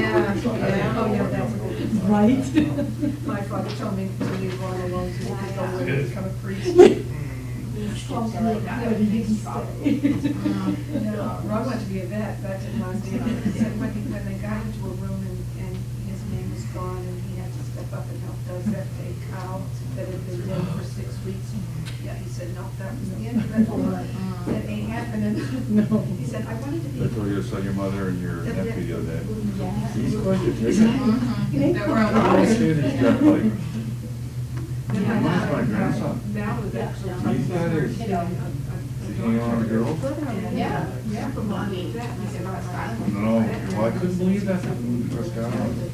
Yeah, oh yeah, that's Right? my father told me to leave Ron alone so he could go away and become a priest. But he didn't stay. No, Ron wanted to be a vet, that didn't last either. He said when they got into a room and his name was gone and he had to step up and help those that a cow that had been dead for 6 weeks. Yeah, he said, no, that was the end of it. That ain't happening. No. He said, I wanted to be. I told you I saw your mother and your nephew the other day. He's quite a figure. He's He's got like, Then That's my grandson. Now is actually. He's got his- Yeah. hanging on a girl. Yeah, yeah, from mommy. He said, No, well, I couldn't believe that in Wisconsin.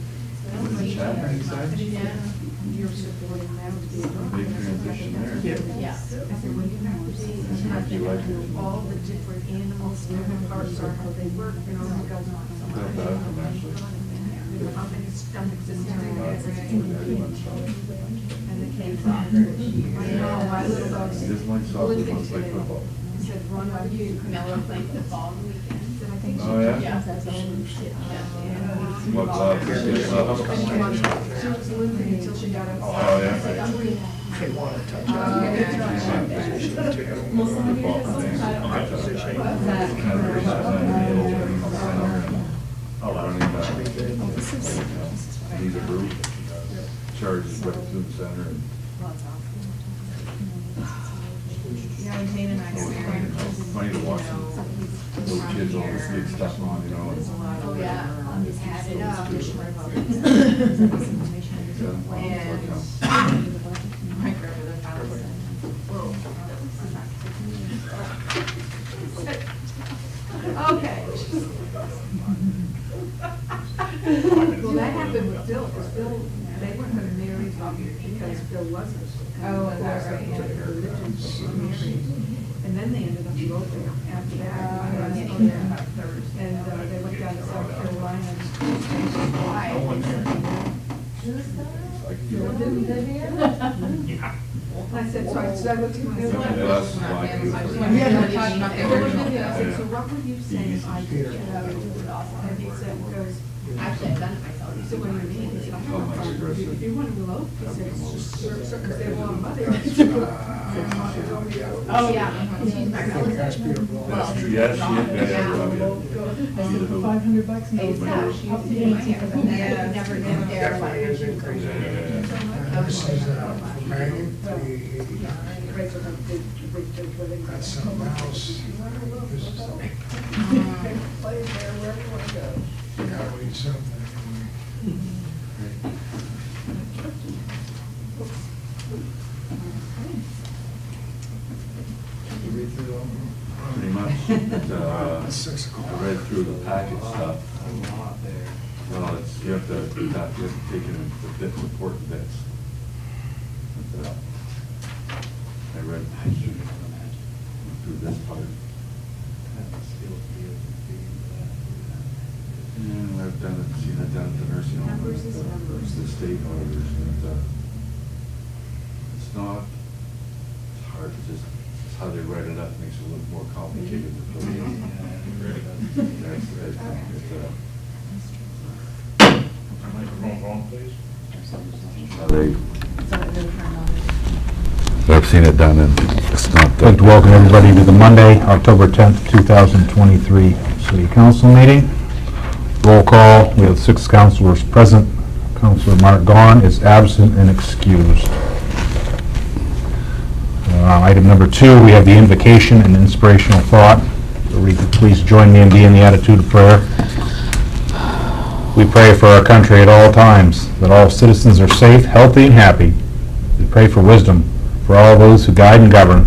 Was it Chapman, he said? You're supporting now to be a doctor. Big transition there. Yeah. I said, well, you have to see, you have to know all the different animals, different parts are, how they work, you know, it goes on. That doesn't actually. You know, how many stomachs is there, and That's the cave I know, my little dog He said, doesn't like soccer, he wants to play football. he said, Ron, are you? Camilla played football on the weekend. Said, I think Oh, yeah? Yeah. What gloves? His gloves? She was limping until she got up. Oh, yeah. They want to touch He's not position too. football thing. Running back. He's a group. Charges right through the center. And Yeah, and Jane and I. funny to watch them. Those kids all this big stuff on, you know. And, Oh, yeah, I'm just had it up. yeah, My grandmother found it. Okay. Well, that happened with Bill, because Bill, they weren't gonna marry because Bill wasn't. Oh, is that right? Yeah, the religion was married. And then they ended up eloping after that. And they went down to South Carolina. I said, so I looked at my Yeah, son. that's why he was like- I said, so what would you say if I did? And he said, goes, Actually, I've done it myself. he said, what do you mean? He said, I'm not going to. If you want to elope, he said, sure, because they want money. Oh, yeah. She's my relative. That's beautiful. That's true. Yes, she is bad. $500 and Yeah, she used to do my hair, but then never did hair. Definitely is increasing. This is from Marion, 389. That's something else. This is Play there wherever you want to go. gotta read something anyway. You read through them? Pretty much. It's 6 o'clock. I read through the package stuff. Well, it's, you have to take in the bits, important bits. But, I read through this part. And I've done it, seen it down at the nursing home. Numbers is numbers. The state orders, and, it's not, it's hard to just, it's how they write it up makes it a little more complicated to put in. That's the big thing. I've seen it done, and it's not. I'd like to welcome everybody to the Monday, October 10th, 2023 City Council meeting. Roll call, we have 6 councilors present. Councilor Mark Gahn is absent and excused. Item number 2, we have the invocation and inspirational thought. Please join me in being the attitude of prayer. We pray for our country at all times, that all citizens are safe, healthy, and happy. We pray for wisdom for all those who guide and govern.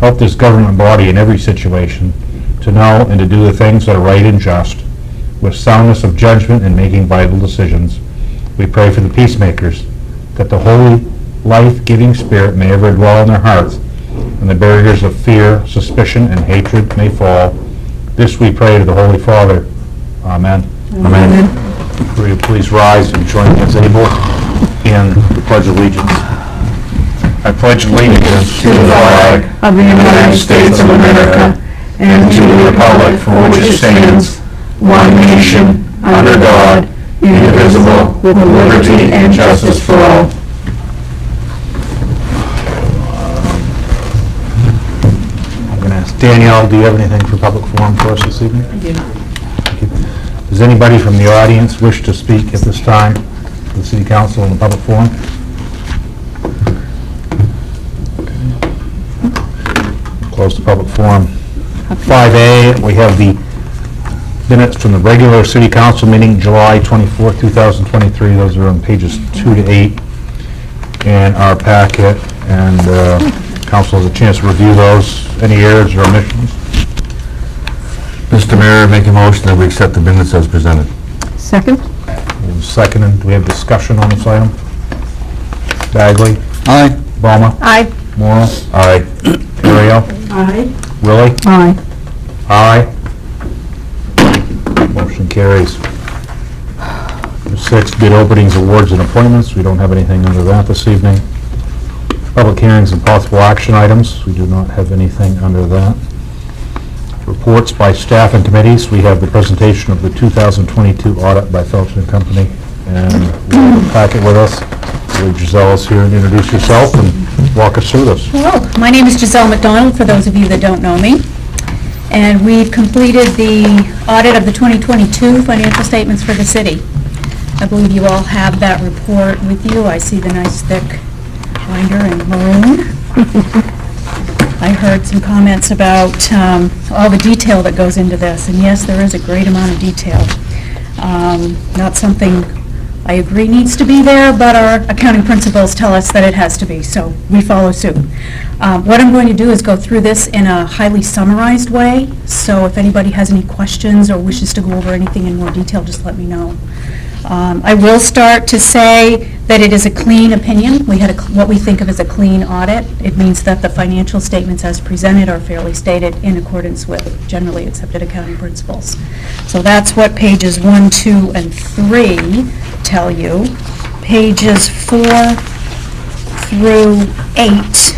Help this government body in every situation to know and to do the things that are right and just, with soundness of judgment in making vital decisions. We pray for the peacemakers, that the holy, life-giving spirit may ever dwell in their hearts, and the barriers of fear, suspicion, and hatred may fall. This we pray to the Holy Father. Amen. Amen. Will you please rise and join me as able in the Pledge of Allegiance. I pledge allegiance to the flag of the United States of America and to the republic for which it stands, one nation, under God, indivisible, with liberty and justice for all. I'm going to ask Danielle, do you have anything for public forum for us this evening? I do not. Does anybody from the audience wish to speak at this time to the city council in the public forum? Close the public forum. 5A, we have the minutes from the regular city council meeting, July 24th, 2023. Those are on pages 2 to 8 in our packet, and council has a chance to review those. Any errors or omissions? Mr. Mayor, make a motion that we accept the minutes as presented. Second? Second, do we have discussion on this item? Bagley? Aye. Boma? Aye. Morrow? Aye. Terrio? Aye. Willie? Aye. Aye. Motion carries. Number 6, bid openings, awards, and appointments. We don't have anything under that this evening. Public hearings and possible action items. We do not have anything under that. Reports by staff and committees. We have the presentation of the 2022 audit by Phelps & Company, and we have a packet with us. Giselle is here, and introduce yourself and walk us through this. Hello, my name is Giselle McDonald, for those of you that don't know me. And we've completed the audit of the 2022 financial statements for the city. I believe you all have that report with you. I see the nice thick binder in maroon. I heard some comments about all the detail that goes into this, and yes, there is a great amount of detail. Not something I agree needs to be there, but our accounting principles tell us that it has to be, so we follow suit. What I'm going to do is go through this in a highly summarized way, so if anybody has any questions or wishes to go over anything in more detail, just let me know. I will start to say that it is a clean opinion. We had what we think of as a clean audit. It means that the financial statements as presented are fairly stated in accordance with generally accepted accounting principles. So that's what pages 1, 2, and 3 tell you. Pages 4 through 8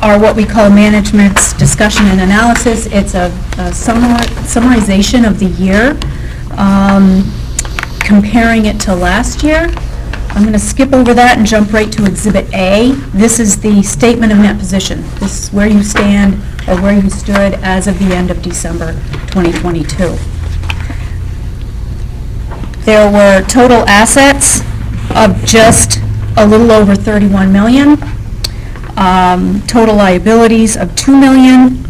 are what we call management's discussion and analysis. It's a summarization of the year, comparing it to last year. I'm going to skip over that and jump right to Exhibit A. This is the statement of net position. This is where you stand or where you stood as of the end of December 2022. There were total assets of just a little over 31 million. Total liabilities of 2 million,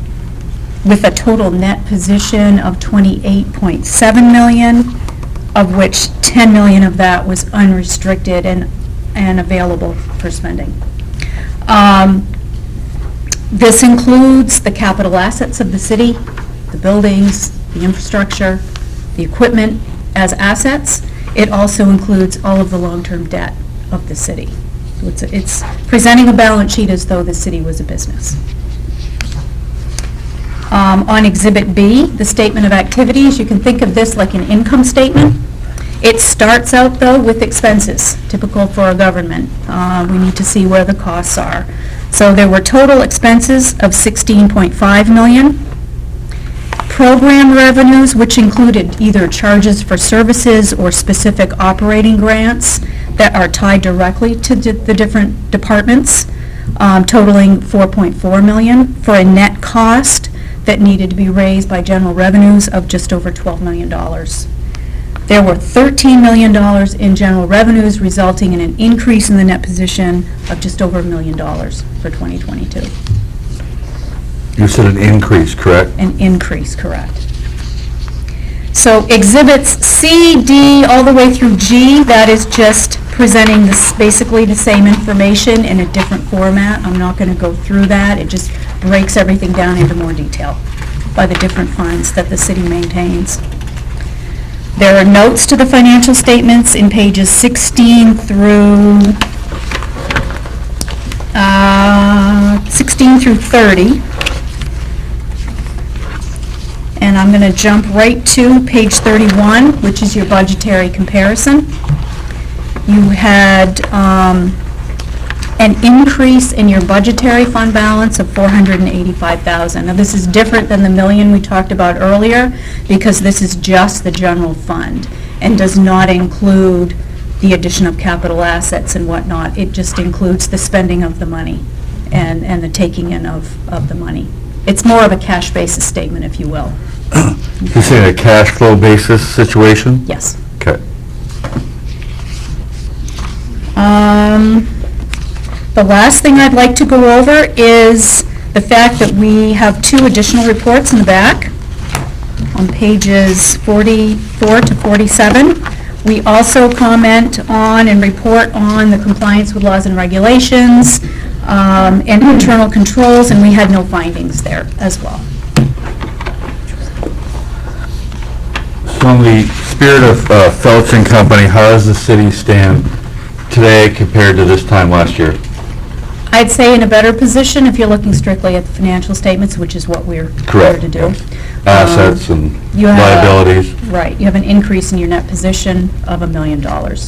with a total net position of 28.7 million, of which 10 million of that was unrestricted and available for spending. This includes the capital assets of the city, the buildings, the infrastructure, the equipment as assets. It also includes all of the long-term debt of the city. So it's presenting a balance sheet as though the city was a business. On Exhibit B, the statement of activities, you can think of this like an income statement. It starts out, though, with expenses, typical for a government. We need to see where the costs are. So there were total expenses of 16.5 million. Program revenues, which included either charges for services or specific operating grants that are tied directly to the different departments, totaling 4.4 million, for a net cost that needed to be raised by general revenues of just over $12 million. There were $13 million in general revenues, resulting in an increase in the net position of just over $1 million for 2022. You said an increase, correct? An increase, correct. So exhibits C, D, all the way through G, that is just presenting this, basically the same information in a different format. I'm not going to go through that. It just breaks everything down into more detail by the different funds that the city maintains. There are notes to the financial statements in pages 16 through 30. And I'm going to jump right to page 31, which is your budgetary comparison. You had an increase in your budgetary fund balance of $485,000. Now, this is different than the million we talked about earlier, because this is just the general fund. and does not include the addition of capital assets and whatnot. It just includes the spending of the money and the taking in of the money. It's more of a cash basis statement, if you will. You're saying a cash flow basis situation? Yes. Okay. The last thing I'd like to go over is the fact that we have 2 additional reports in the back on pages 44 to 47. We also comment on and report on the compliance with laws and regulations and internal controls, and we had no findings there as well. So in the spirit of Felch and Company, how does the city stand today compared to this time last year? I'd say in a better position if you're looking strictly at the financial statements, which is what we're here Correct. to do. Assets and You have a- liabilities? Right, you have an increase in your net position of $1 million. Is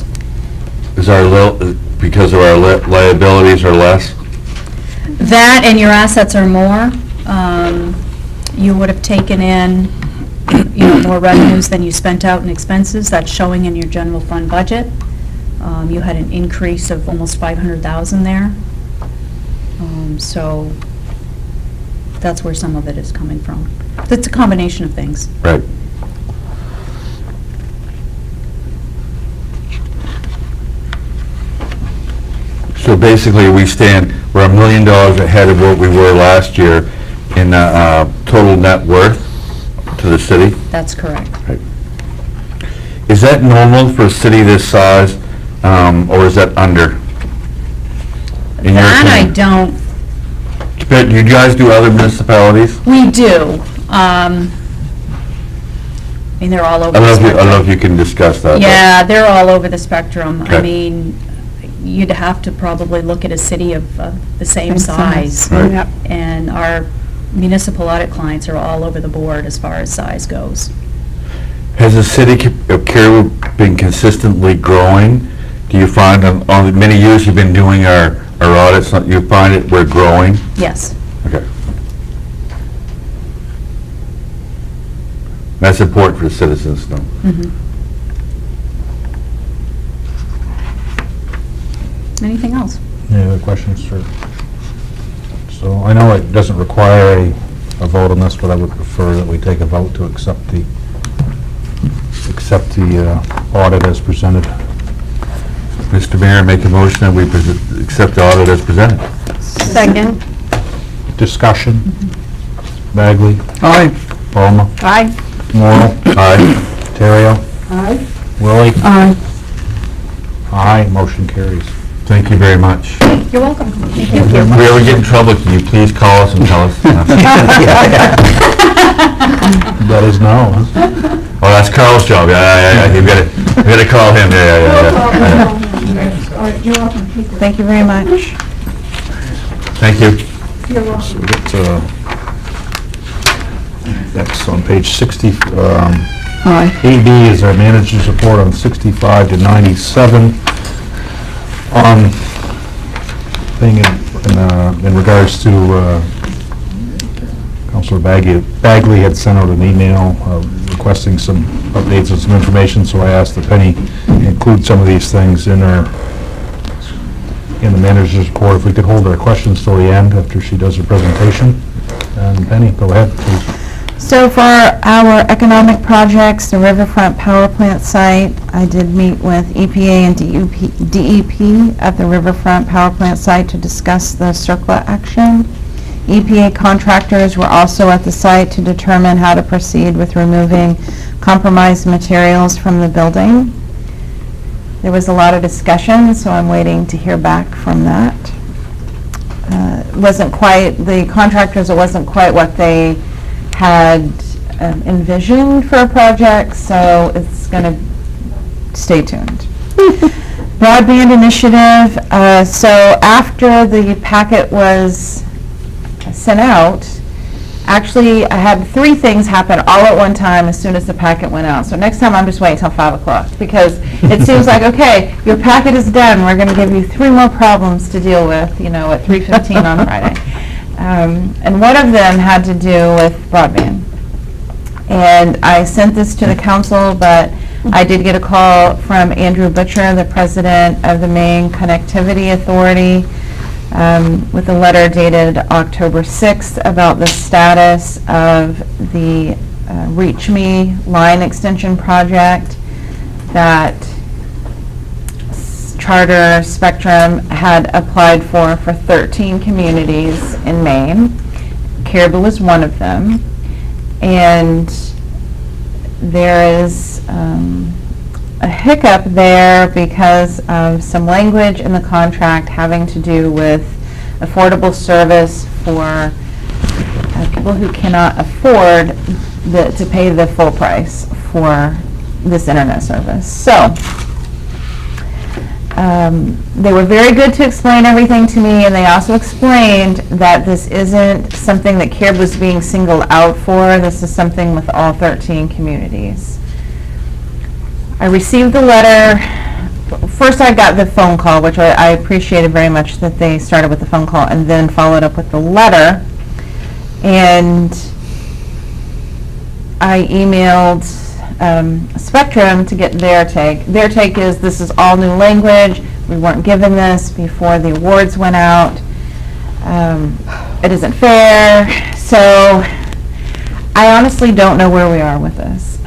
because of our liabilities are less? That and your assets are more. You would have taken in, more revenues than you spent out in expenses. That's showing in your general fund budget. You had an increase of almost $500,000 there. So that's where some of it is coming from. It's a combination of things. Right. So basically, we're $1 million ahead of what we were last year in total net worth to the city. That's correct. Right. Is that normal for a city this size, or is that under? In your That I opinion? don't, Do you guys do other municipalities? we do. They're all over I the don't know spectrum. if you can discuss that. but- Yeah, they're all over the spectrum. I Okay. mean, you'd have to probably look at a city of the same size. Right. Yep. And our municipal audit clients are all over the board as far as size goes. Has the city of Caribou been consistently growing? Do you find on the many years you've been doing our audits, you find it we're growing? Yes. Okay. That's important for the citizens, though. Mhm. Anything else? Any other questions, sir? So I know it doesn't require a vote on this, but I would prefer that we take a vote to accept the audit as presented. Mr. Mayor, make a motion that we accept the audit as presented. Second. Discussion. Bagley? Aye. Palmer? Aye. Morrow? Aye. Terrio? Aye. Willie? Aye. Aye, motion carries. Thank you very much. You're welcome. If we ever get in trouble, can you please call us and tell us? That is no. Oh, that's Carl's job, yeah, you gotta call him, yeah. Thank you very much. Thank you. So we get next on page 60, Aye. AD is our manager's report on 65 to 97. Thing in regards to Councilor Bagley had sent out an email requesting some updates and some information, so I asked that Penny include some of these things in the manager's report. If we could hold our questions till the end after she does her presentation. And Penny, go ahead, please. So for our economic projects, the Riverfront Power Plant site, I did meet with EPA and DEP at the Riverfront Power Plant site to discuss the CERCLA action. EPA contractors were also at the site to determine how to proceed with removing compromised materials from the building. There was a lot of discussion, so I'm waiting to hear back from that. The contractors, it wasn't quite what they had envisioned for a project, so it's going to stay tuned. Broadband initiative, so after the packet was sent out, actually I had 3 things happen all at one time as soon as the packet went out. So next time I'm just waiting till 5 o'clock because it seems like, okay, your packet is done. We're going to give you 3 more problems to deal with, at 3:15 on Friday. And one of them had to do with broadband. And I sent this to the council, but I did get a call from Andrew Butcher, the president of the Maine Connectivity Authority, with a letter dated October 6th about the status of the Reach Me line extension project that Charter Spectrum had applied for 13 communities in Maine. Caribou is one of them. And there is a hiccup there because of some language in the contract having to do with affordable service for people who cannot afford to pay the full price for this internet service. So, they were very good to explain everything to me, and they also explained that this isn't something that Caribou was being singled out for. This is something with all 13 communities. I received the letter. First I got the phone call, which I appreciated very much that they started with the phone call and then followed up with the letter. And I emailed Spectrum to get their take. Their take is this is all new language. We weren't given this before the awards went out. It isn't fair. So I honestly don't know where we are with this.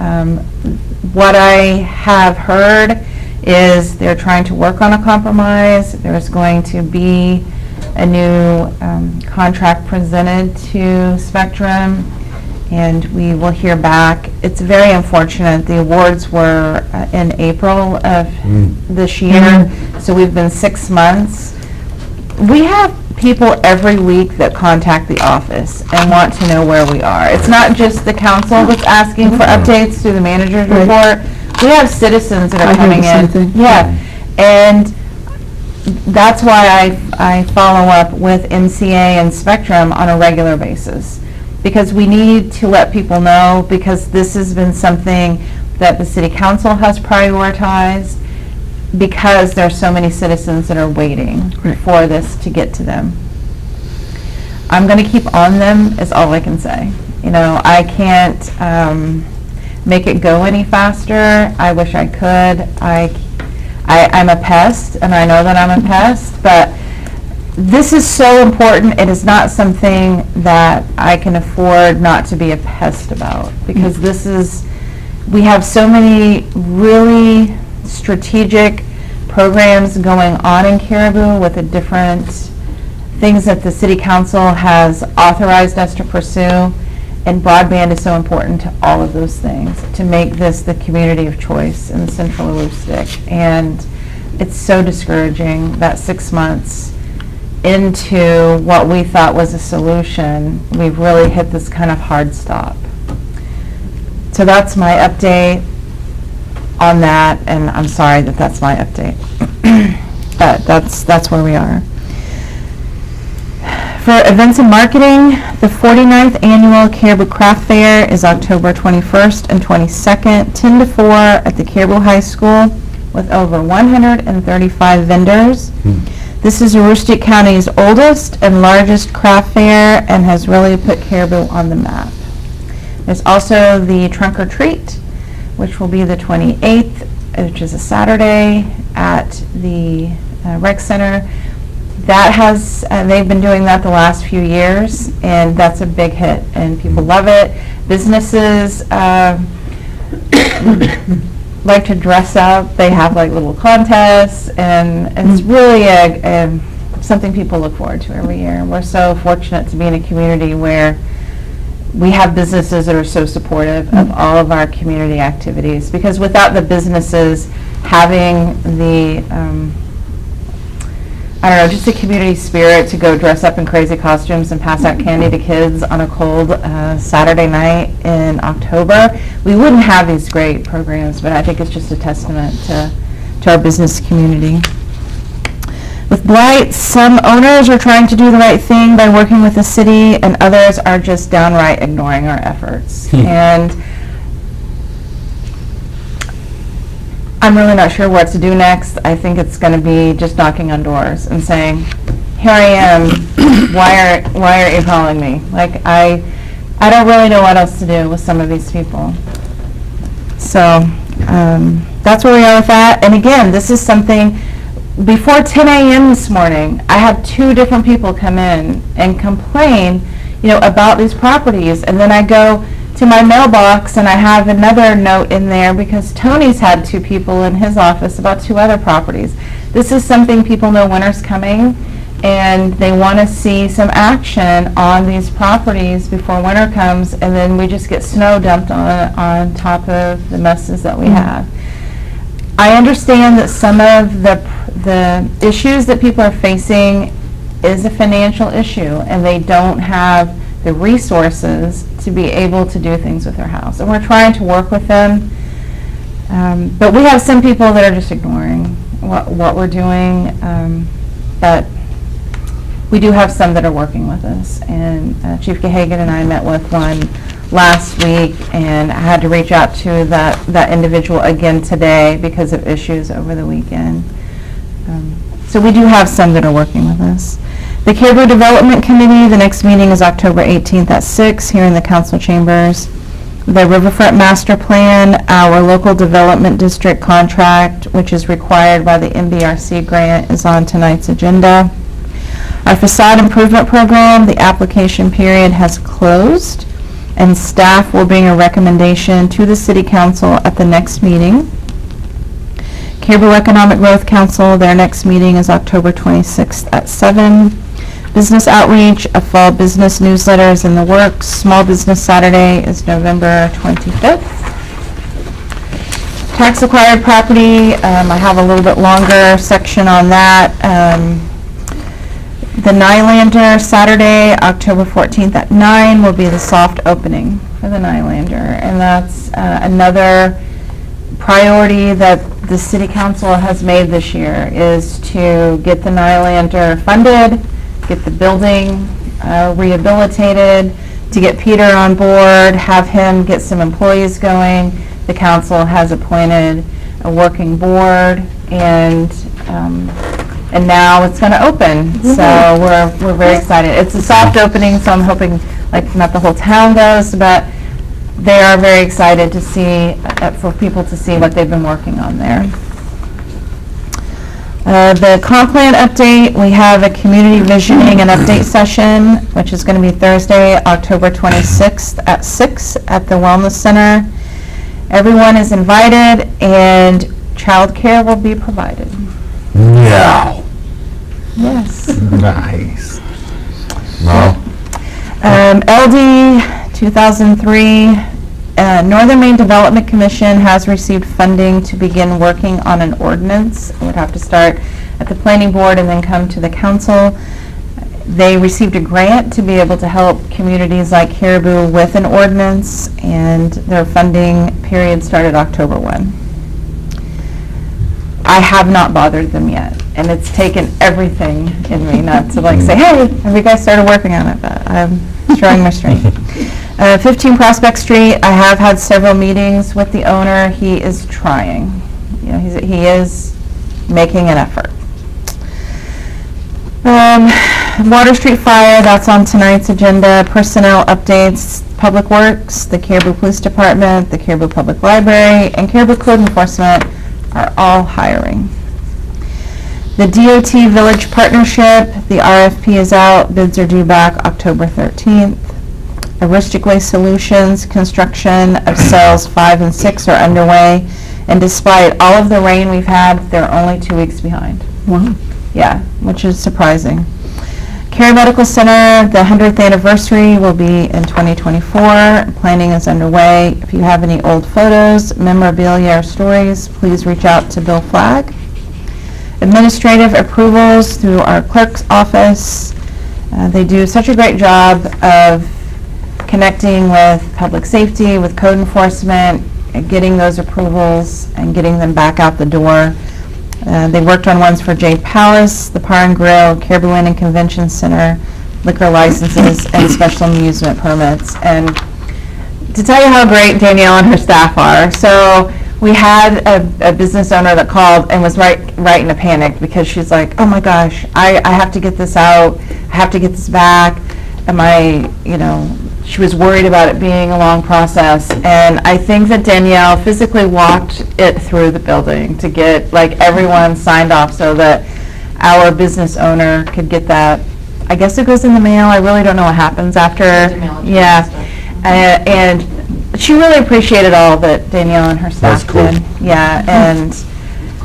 What I have heard is they're trying to work on a compromise. There's going to be a new contract presented to Spectrum, and we will hear back. It's very unfortunate. The awards were in April of this year, so we've been 6 months. We have people every week that contact the office and want to know where we are. It's not just the council that's asking for updates through the manager's report. We have citizens that are coming in. Yeah, and that's why I follow up with MCA and Spectrum on a regular basis, because we need to let people know, because this has been something that the city council has prioritized, because there are so many citizens that are waiting for this to get to them. I'm going to keep on them is all I can say. You know, I can't make it go any faster. I wish I could. I'm a pest, and I know that I'm a pest, but this is so important. It is not something that I can afford not to be a pest about, because this is, we have so many really strategic programs going on in Caribou with the different things that the city council has authorized us to pursue, and broadband is so important to all of those things to make this the community of choice in Central Aroostook. And it's so discouraging that 6 months into what we thought was a solution, we've really hit this kind of hard stop. So that's my update on that, and I'm sorry that that's my update. But that's where we are. For events and marketing, the 49th Annual Caribou Craft Fair is October 21st and 22nd, 10 to 4 at the Caribou High School, with over 135 vendors. This is Aroostook County's oldest and largest craft fair and has really put Caribou on the map. There's also the Trunk or Treat, which will be the 28th, which is a Saturday, at the Rec Center. That has, they've been doing that the last few years, and that's a big hit, and people love it. Businesses like to dress up. They have like little contests, and it's really something people look forward to every year. And we're so fortunate to be in a community where we have businesses that are so supportive of all of our community activities, because without the businesses having the I don't know, just a community spirit to go dress up in crazy costumes and pass out candy to kids on a cold Saturday night in October, we wouldn't have these great programs. But I think it's just a testament to our business community. With Blight, some owners are trying to do the right thing by working with the city, and others are just downright ignoring our efforts. And I'm really not sure what to do next. I think it's going to be just knocking on doors and saying, here I am, why are you calling me? Like, I don't really know what else to do with some of these people. So that's where we are with that. And again, this is something, before 10 a.m. this morning, I had 2 different people come in and complain, about these properties. And then I go to my mailbox and I have another note in there because Tony's had 2 people in his office about 2 other properties. This is something people know winter's coming, and they want to see some action on these properties before winter comes, and then we just get snow dumped on top of the messes that we have. I understand that some of the issues that people are facing is a financial issue, and they don't have the resources to be able to do things with their house. And we're trying to work with them, but we have some people that are just ignoring what we're doing, but we do have some that are working with us. And Chief Gahagan and I met with one last week, and I had to reach out to that individual again today because of issues over the weekend. So we do have some that are working with us. The Caribou Development Committee, the next meeting is October 18th at 6 here in the council chambers. The Riverfront Master Plan, our local development district contract, which is required by the MBRC grant, is on tonight's agenda. Our facade improvement program, the application period has closed, and staff will bring a recommendation to the City Council at the next meeting. Caribou Economic Growth Council, their next meeting is October 26th at 7. Business outreach, a fall business newsletter is in the works. Small Business Saturday is November 25th. Tax acquired property, I have a little bit longer section on that. The Nylander, Saturday, October 14th at 9 will be the soft opening for the Nylander. And that's another priority that the City Council has made this year, is to get the Nylander funded, get the building rehabilitated, to get Peter on board, have him get some employees going. The council has appointed a working board, and now it's going to open. So we're very excited. It's a soft opening, so I'm hoping not the whole town goes, but they are very excited to see, for people to see what they've been working on there. The comp plan update, we have a community visioning and update session, which is going to be Thursday, October 26th at 6 at the Wellness Center. Everyone is invited, and childcare will be provided. Yeah. Yes. Nice. No. LD 2003, Northern Maine Development Commission has received funding to begin working on an ordinance. It would have to start at the planning board and then come to the council. They received a grant to be able to help communities like Caribou with an ordinance, and their funding period started October 1. I have not bothered them yet, and it's taken everything in me not to say, hey, have you guys started working on it? But I'm showing my strength. 15 Prospect Street, I have had several meetings with the owner. He is trying. He is making an effort. Water Street Fire, that's on tonight's agenda. Personnel updates, Public Works, the Caribou Police Department, the Caribou Public Library, and Caribou Code Enforcement are all hiring. The DOT Village Partnership, the RFP is out. Bids are due back October 13th. Aristic Waste Solutions, construction of cells 5 and 6 are underway, and despite all of the rain we've had, they're only 2 weeks behind. Wow. Yeah, which is surprising. Cary Medical Center, the 100th anniversary will be in 2024. Planning is underway. If you have any old photos, memorabilia, or stories, please reach out to Bill Flagg. Administrative approvals through our clerk's office. They do such a great job of connecting with public safety, with code enforcement, and getting those approvals and getting them back out the door. They worked on ones for Jade Palace, the Par and Grill, Caribou Inn and Convention Center, liquor licenses, and special amusement permits. And to tell you how great Danielle and her staff are, so we had a business owner that called and was right in a panic because she's like, oh my gosh, I have to get this out, I have to get this back. Am I, she was worried about it being a long process, and I think that Danielle physically walked it through the building to get, like, everyone signed off so that our business owner could get that. I guess it goes in the mail, I really don't know what happens after. Yeah, and she really appreciated all that Danielle and her staff That's cool. did. Yeah, and.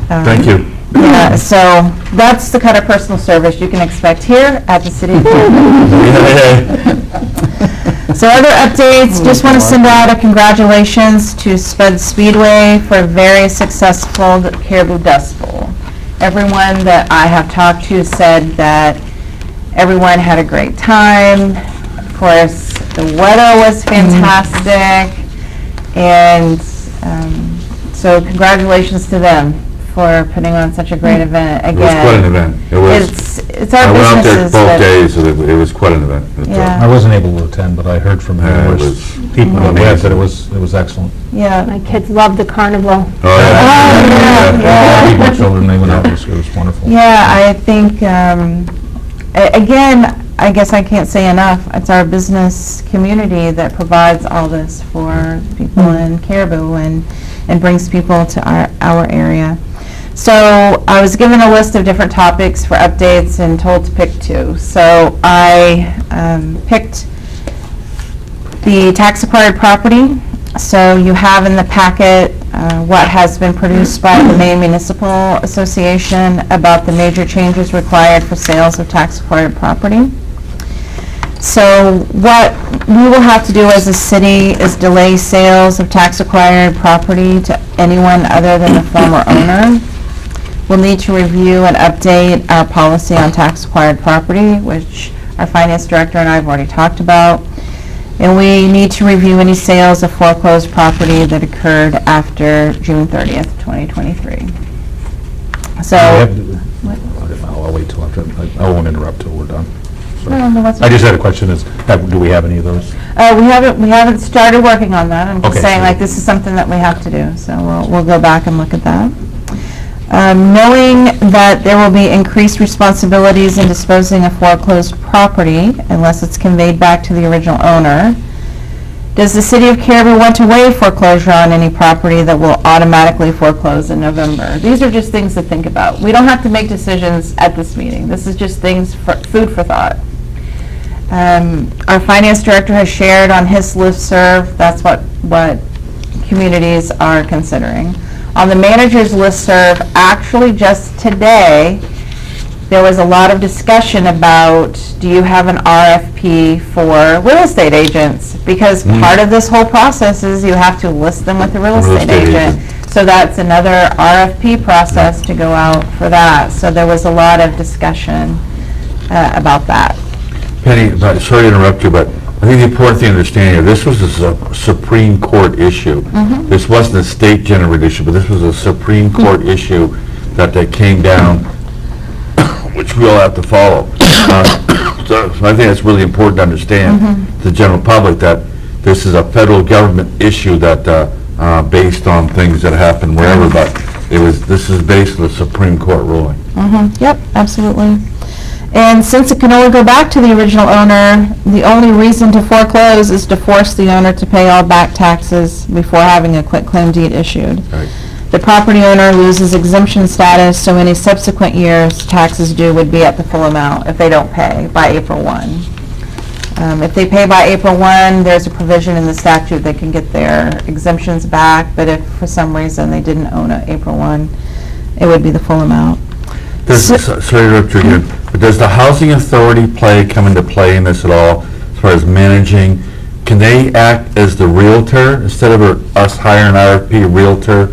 Thank you. Yeah, so that's the kind of personal service you can expect here at the City of Caribou. So other updates, just want to send out a congratulations to Spud Speedway for a very successful Caribou Dust Bowl. Everyone that I have talked to said that everyone had a great time. Of course, the weather was fantastic, and so congratulations to them for putting on such a great event again. It was quite an event. It was. It's our I went out there businesses both that- days, and it was quite an event. Yeah. I wasn't able to attend, but I heard from Yeah, it numerous was people that went amazing. that it was excellent. Yeah. My kids love the carnival. Oh, yeah. yeah. My children, they went out, it was wonderful. Yeah, I think, again, I guess I can't say enough, it's our business community that provides all this for people in Caribou and brings people to our area. So I was given a list of different topics for updates and told to pick two. So I picked the tax-acquired property. So you have in the packet what has been produced by the Maine Municipal Association about the major changes required for sales of tax-acquired property. So what we will have to do as a city is delay sales of tax-acquired property to anyone other than the former owner. We'll need to review and update our policy on tax-acquired property, which our finance director and I have already talked about. And we need to review any sales of foreclosed property that occurred after June 30th, 2023. So, I'll wait till after, I won't interrupt till we're done. Sorry. No, that's I just had a question, do we have any of those? we haven't started working on that. I'm just Okay, saying, sure. like, this is something that we have to do, so we'll go back and look at that. Knowing that there will be increased responsibilities in disposing of foreclosed property unless it's conveyed back to the original owner, does the City of Caribou want to waive foreclosure on any property that will automatically foreclose in November? These are just things to think about. We don't have to make decisions at this meeting. This is just things for food for thought. Our finance director has shared on his listserv, that's what communities are considering. On the manager's listserv, actually just today, there was a lot of discussion about, do you have an RFP for real estate agents? Because part of this whole process is you have to list them with a real estate agent. So that's another RFP process to go out for that. So there was a lot of discussion about that. Penny, sorry to interrupt you, but I think the important thing to understand here, this was a Supreme Court issue. This wasn't a state-generated issue, but this was a Supreme Court issue that came down, which we all have to follow. So I think it's really important to understand to the general public that this is a federal government issue that, based on things that happened wherever, but this is based on the Supreme Court ruling. Yep, absolutely. And since it can only go back to the original owner, the only reason to foreclose is to force the owner to pay all back taxes before having a quitclaim deed issued. Right. The property owner loses exemption status, so any subsequent year's taxes due would be at the full amount if they don't pay by April 1. If they pay by April 1, there's a provision in the statute they can get their exemptions back, but if for some reason they didn't own it April 1, it would be the full amount. Sorry to interrupt you again, but does the housing authority come into play in this at all, as far as managing? Can they act as the realtor instead of us hiring an RFP realtor?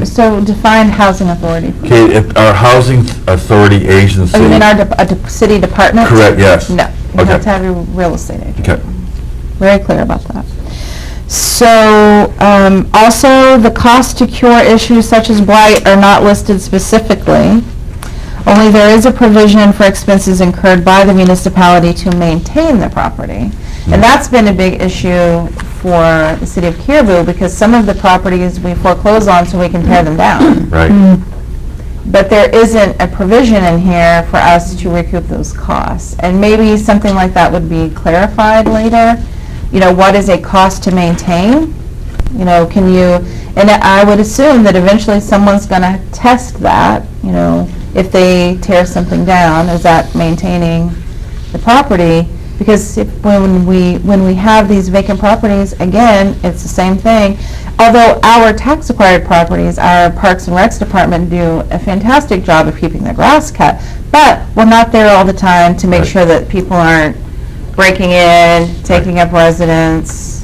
So define housing authority. Okay, if our housing authority agency. Oh, you mean our city department? Correct, yes. No, you Okay. have to have a real estate agent. Okay. Very clear about that. So, also, the cost to cure issues such as blight are not listed specifically. Only there is a provision for expenses incurred by the municipality to maintain the property. And that's been a big issue for the City of Caribou because some of the properties we foreclose on so we can tear them down. Right. but there isn't a provision in here for us to recoup those costs. And maybe something like that would be clarified later. You know, what is a cost to maintain? You know, can you, and I would assume that eventually someone's gonna test that, you know, if they tear something down, is that maintaining the property? Because when we have these vacant properties, again, it's the same thing. Although our tax-acquired properties, our Parks and Recs department do a fantastic job of keeping the grass cut, but we're not there all the time to make sure that people aren't breaking in, taking up residence,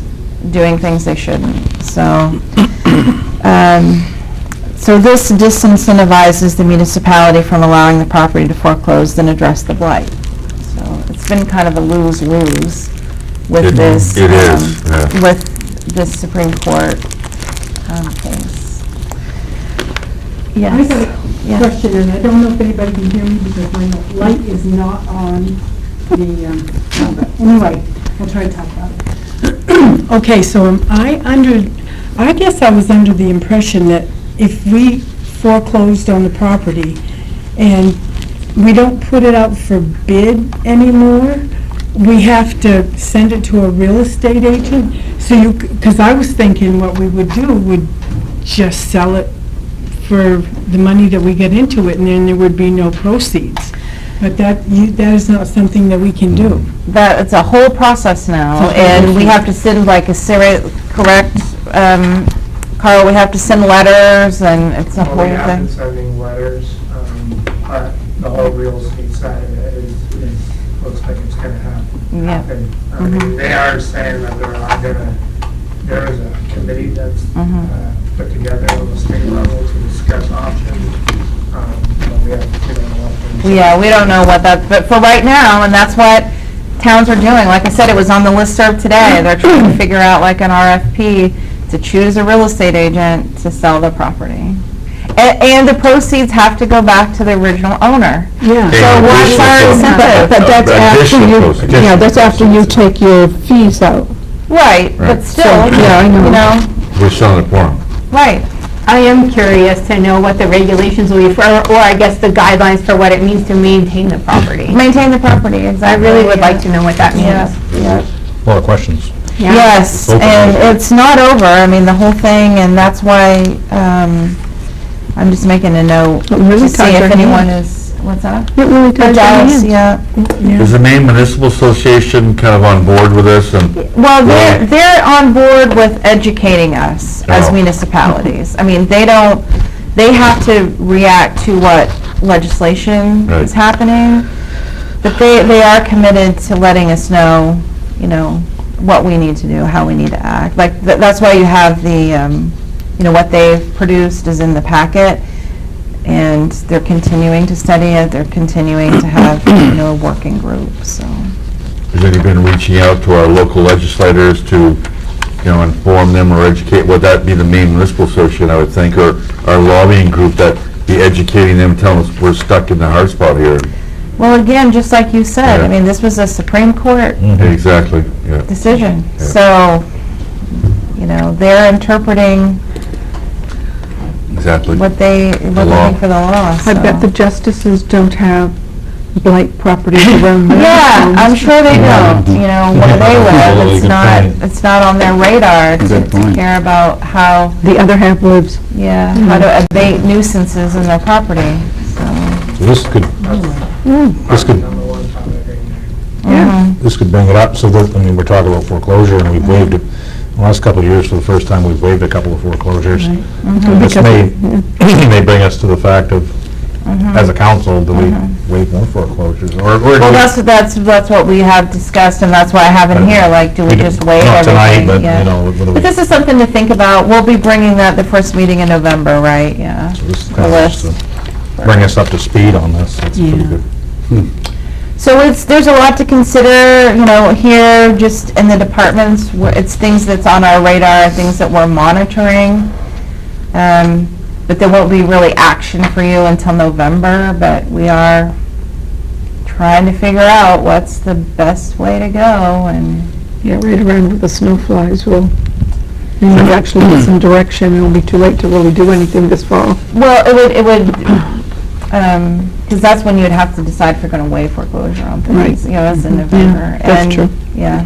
doing things they shouldn't. So, so this disincentivizes the municipality from allowing the property to foreclose and address the blight. So it's been kind of a lose-lose with this. It is, yeah. With this Supreme Court case. I Yes. have a question, and I don't know if anybody can hear me because my light is not on the, anyway, I'll try to talk about it. Okay, so I guess I was under the impression that if we foreclosed on the property and we don't put it out for bid anymore, we have to send it to a real estate agent? So because I was thinking what we would do would just sell it for the money that we get into it, and then there would be no proceeds. But that is not something that we can do. It's a whole process now, It's a whole and we thing. have to send like correct, Carl, we have to send letters, and it's a Well, whole we have been thing. sending letters, but the whole real estate side of it looks like it's gonna happen. I mean, they are saying that there is a committee that's put together on the state level to discuss options. But we don't know what things- Yeah, we don't know what that, but for right now, and that's what towns are doing. Like I said, it was on the listserv today. They're trying to figure out like an RFP to choose a real estate agent to sell the property. And the proceeds have to go back to the original owner. Yeah. So what's our incentive? But that's after Additional you, proceeds. yeah, that's after you take your fees out. Right, but Right. still, Yeah, I know. you know, We're selling it for them. right. I am curious to know what the regulations will be for, or I guess the guidelines for what it means to maintain the property. Maintain the property, I exactly. really would like to know what that Yeah, means. yeah. A lot of questions. Yeah. Yes, Open. and it's not over, I mean, the whole thing, and that's why, I'm just making a note It really to see ties if our anyone hands. is, what's that? It really It ties our does, hands. yeah. Is the Maine Municipal Association kind of on board with this? And Well, Right. they're on board with educating us as Oh. municipalities. I mean, they have to react to what legislation Right. is happening, but they are committed to letting us know, you know, what we need to do, how we need to act. Like, that's why you have the, you know, what they've produced is in the packet, and they're continuing to study it, they're continuing to have, you know, a working group, so. has anybody been reaching out to our local legislators to, you know, inform them or educate? Would that be the Maine Municipal Association, I would think, or our lobbying group that be educating them, telling us we're stuck in the hard spot here? Well, again, just like you said, I Yeah. mean, this was a Supreme Court Exactly, yeah. decision. Yeah. So, you know, they're interpreting Exactly. what they law. think for the law, I bet the so. justices don't have blight properties around their Yeah, homes. I'm sure they don't, you know, where they live, it's not on their radar to care about how, The other half lives. yeah, how to abate nuisances in their property, so. So this could, this could, Number one topic right there. Mhm. this could bring it up, so that, I mean, we're talking about foreclosure, and we've waived it, the last couple of years, for the first time, we've waived a couple of foreclosures. And this may, may bring us to the fact of, as a council, do we waive more foreclosures, or do we? Well, that's what we have discussed, and that's why I have in here, like, do we just waive Not everything? tonight, but, Yeah. you know, what do we? But this is something to think about. We'll be bringing that the first meeting in November, right? Yeah. So this is The kind of just list. to bring us up to speed on this, that's pretty Yeah. good. So there's a lot to consider, you know, here, just in the departments. It's things that's on our radar, things that we're monitoring. But there won't be really action for you until November, but we are trying to figure out what's the best way to go, and Yeah, right around where the snow flies will, and we actually get some direction, it'll be too late to really do anything this fall. well, it would, because that's when you'd have to decide if you're gonna waive foreclosure on Right. things, you know, it's in November. that's And, true. Yeah,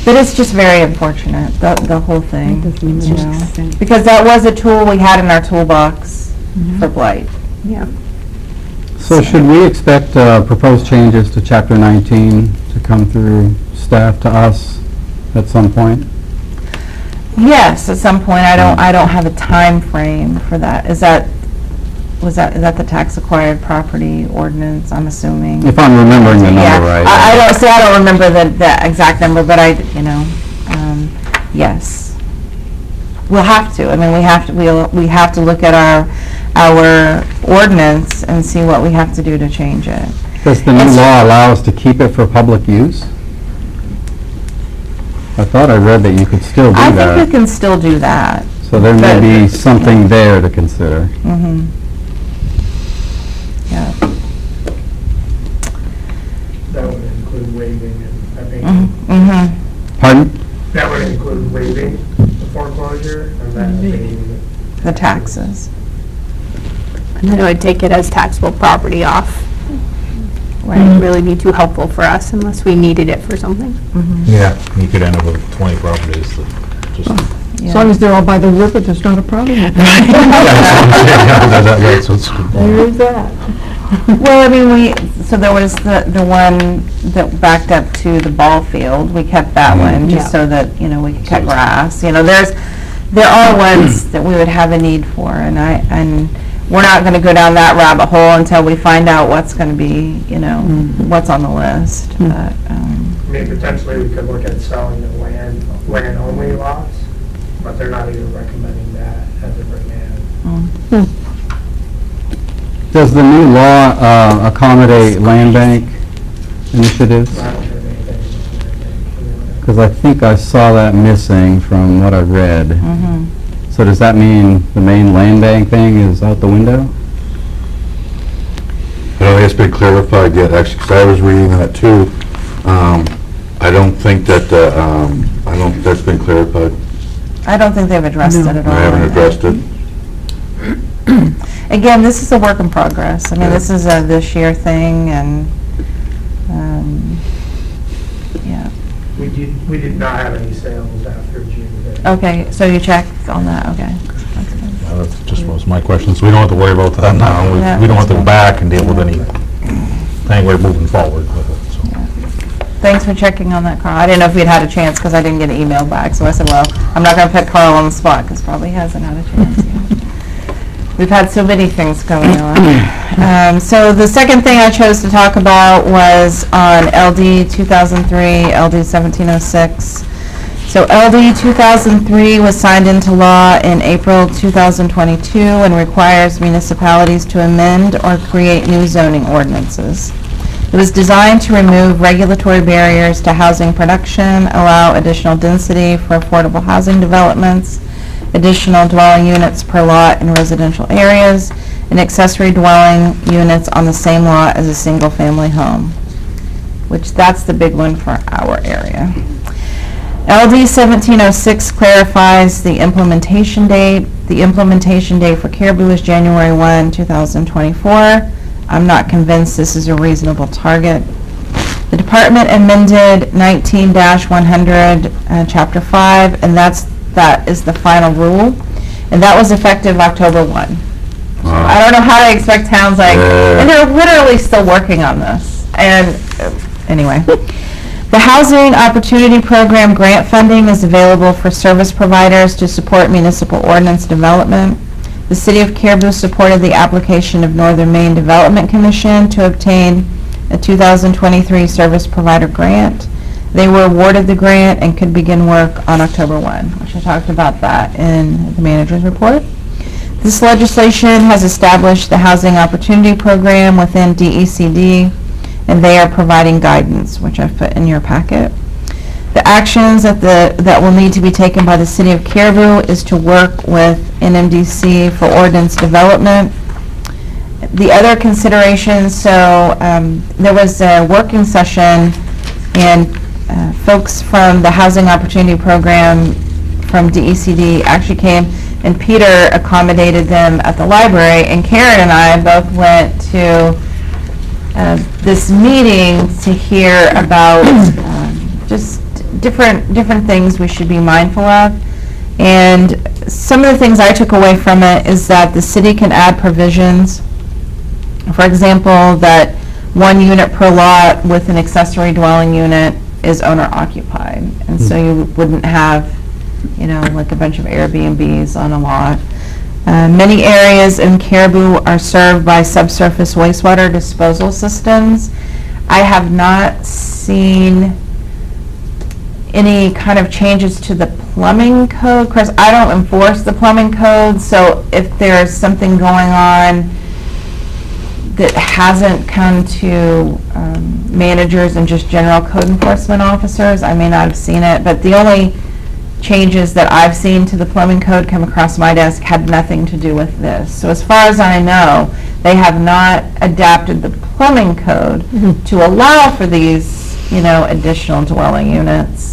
but it's just very unfortunate, the whole thing, That doesn't even you make know. sense. Because that was a tool we had in our toolbox for blight. Yeah. So should we expect proposed changes to Chapter 19 to come through staff to us at some point? Yes, at some point, I don't have a time frame for that. Is that the tax acquired property ordinance, I'm assuming? If I'm remembering the Yeah, number right. I don't remember the exact number, but yes. We'll have to, I mean, we have to look at our ordinance and see what we have to do to change it. Does the new law allow us to keep it for public use? I thought I read that you could still do I think we that. can still do that. So there may but- be something there to consider. Mm-hmm. Yeah. That would include waiving, and I think, Mm-hmm. Pardon? that would include waiving the foreclosure, and then abating The taxes. And then it would take it as taxable property off. Wouldn't really be too helpful for us unless we needed it for something. Yeah, you could end up with 20 properties that just... As long as they're all by the river, there's not a problem. That's what's good. There is that. Well, I mean, so there was the one that backed up to the ball field. We kept that one just so that, we could cut grass. There are ones that we would have a need for, and we're not going to go down that rabbit hole until we find out what's going to be, what's on the list. But, I mean, potentially we could look at selling the land-only lots, but they're not even recommending that as of right now. Does the new law accommodate land bank initiatives? I don't have anything. Because I think I saw that missing from what I read. mhm. So does that mean the main land bank thing is out the window? I don't think it's been clarified yet, actually, because I was reading that too. I don't think that, that's been clarified. I don't think they've addressed it at all. I haven't addressed it. Again, this is a work in progress. I mean, this is a this year thing, and, yeah. We did not have any sales after June. Okay, so you checked on that, okay. That's good. That just was my question, so we don't have to worry about that now. Yeah. We don't have to go back and deal with anything. We're moving forward with it, so. Thanks for checking on that, Carl. I didn't know if we'd had a chance, because I didn't get an email back, so I said, well, I'm not going to put Carl on the spot, because probably hasn't had a chance yet. We've had so many things going on. So the second thing I chose to talk about was on LD 2003, LD 1706. So LD 2003 was signed into law in April 2022 and requires municipalities to amend or create new zoning ordinances. It was designed to remove regulatory barriers to housing production, allow additional density for affordable housing developments, additional dwelling units per lot in residential areas, and accessory dwelling units on the same lot as a single-family home, which that's the big one for our area. LD 1706 clarifies the implementation date. The implementation date for Caribou is January 1, 2024. I'm not convinced this is a reasonable target. The department amended 19-100, Chapter 5, and that is the final rule, and that was effective October 1. I don't know how to expect towns and they're literally still working on this. And anyway, the Housing Opportunity Program grant funding is available for service providers to support municipal ordinance development. The City of Caribou supported the application of Northern Maine Development Commission to obtain a 2023 service provider grant. They were awarded the grant and could begin work on October 1, which I talked about that in the manager's report. This legislation has established the Housing Opportunity Program within DECD, and they are providing guidance, which I've put in your packet. The actions that will need to be taken by the City of Caribou is to work with NMDC for ordinance development. The other considerations, so there was a working session, and folks from the Housing Opportunity Program from DECD actually came. and Peter accommodated them at the library, and Karen and I both went to this meeting to hear about just different things we should be mindful of. And some of the things I took away from it is that the city can add provisions. For example, that 1 unit per lot with an accessory dwelling unit is owner occupied. And so you wouldn't have, like a bunch of Airbnbs on a lot. Many areas in Caribou are served by subsurface wastewater disposal systems. I have not seen any kind of changes to the plumbing code. Chris, I don't enforce the plumbing code, so if there's something going on that hasn't come to managers and just general code enforcement officers, I may not have seen it, but the only changes that I've seen to the plumbing code come across my desk had nothing to do with this. So as far as I know, they have not adapted the plumbing code to allow for these, additional dwelling units.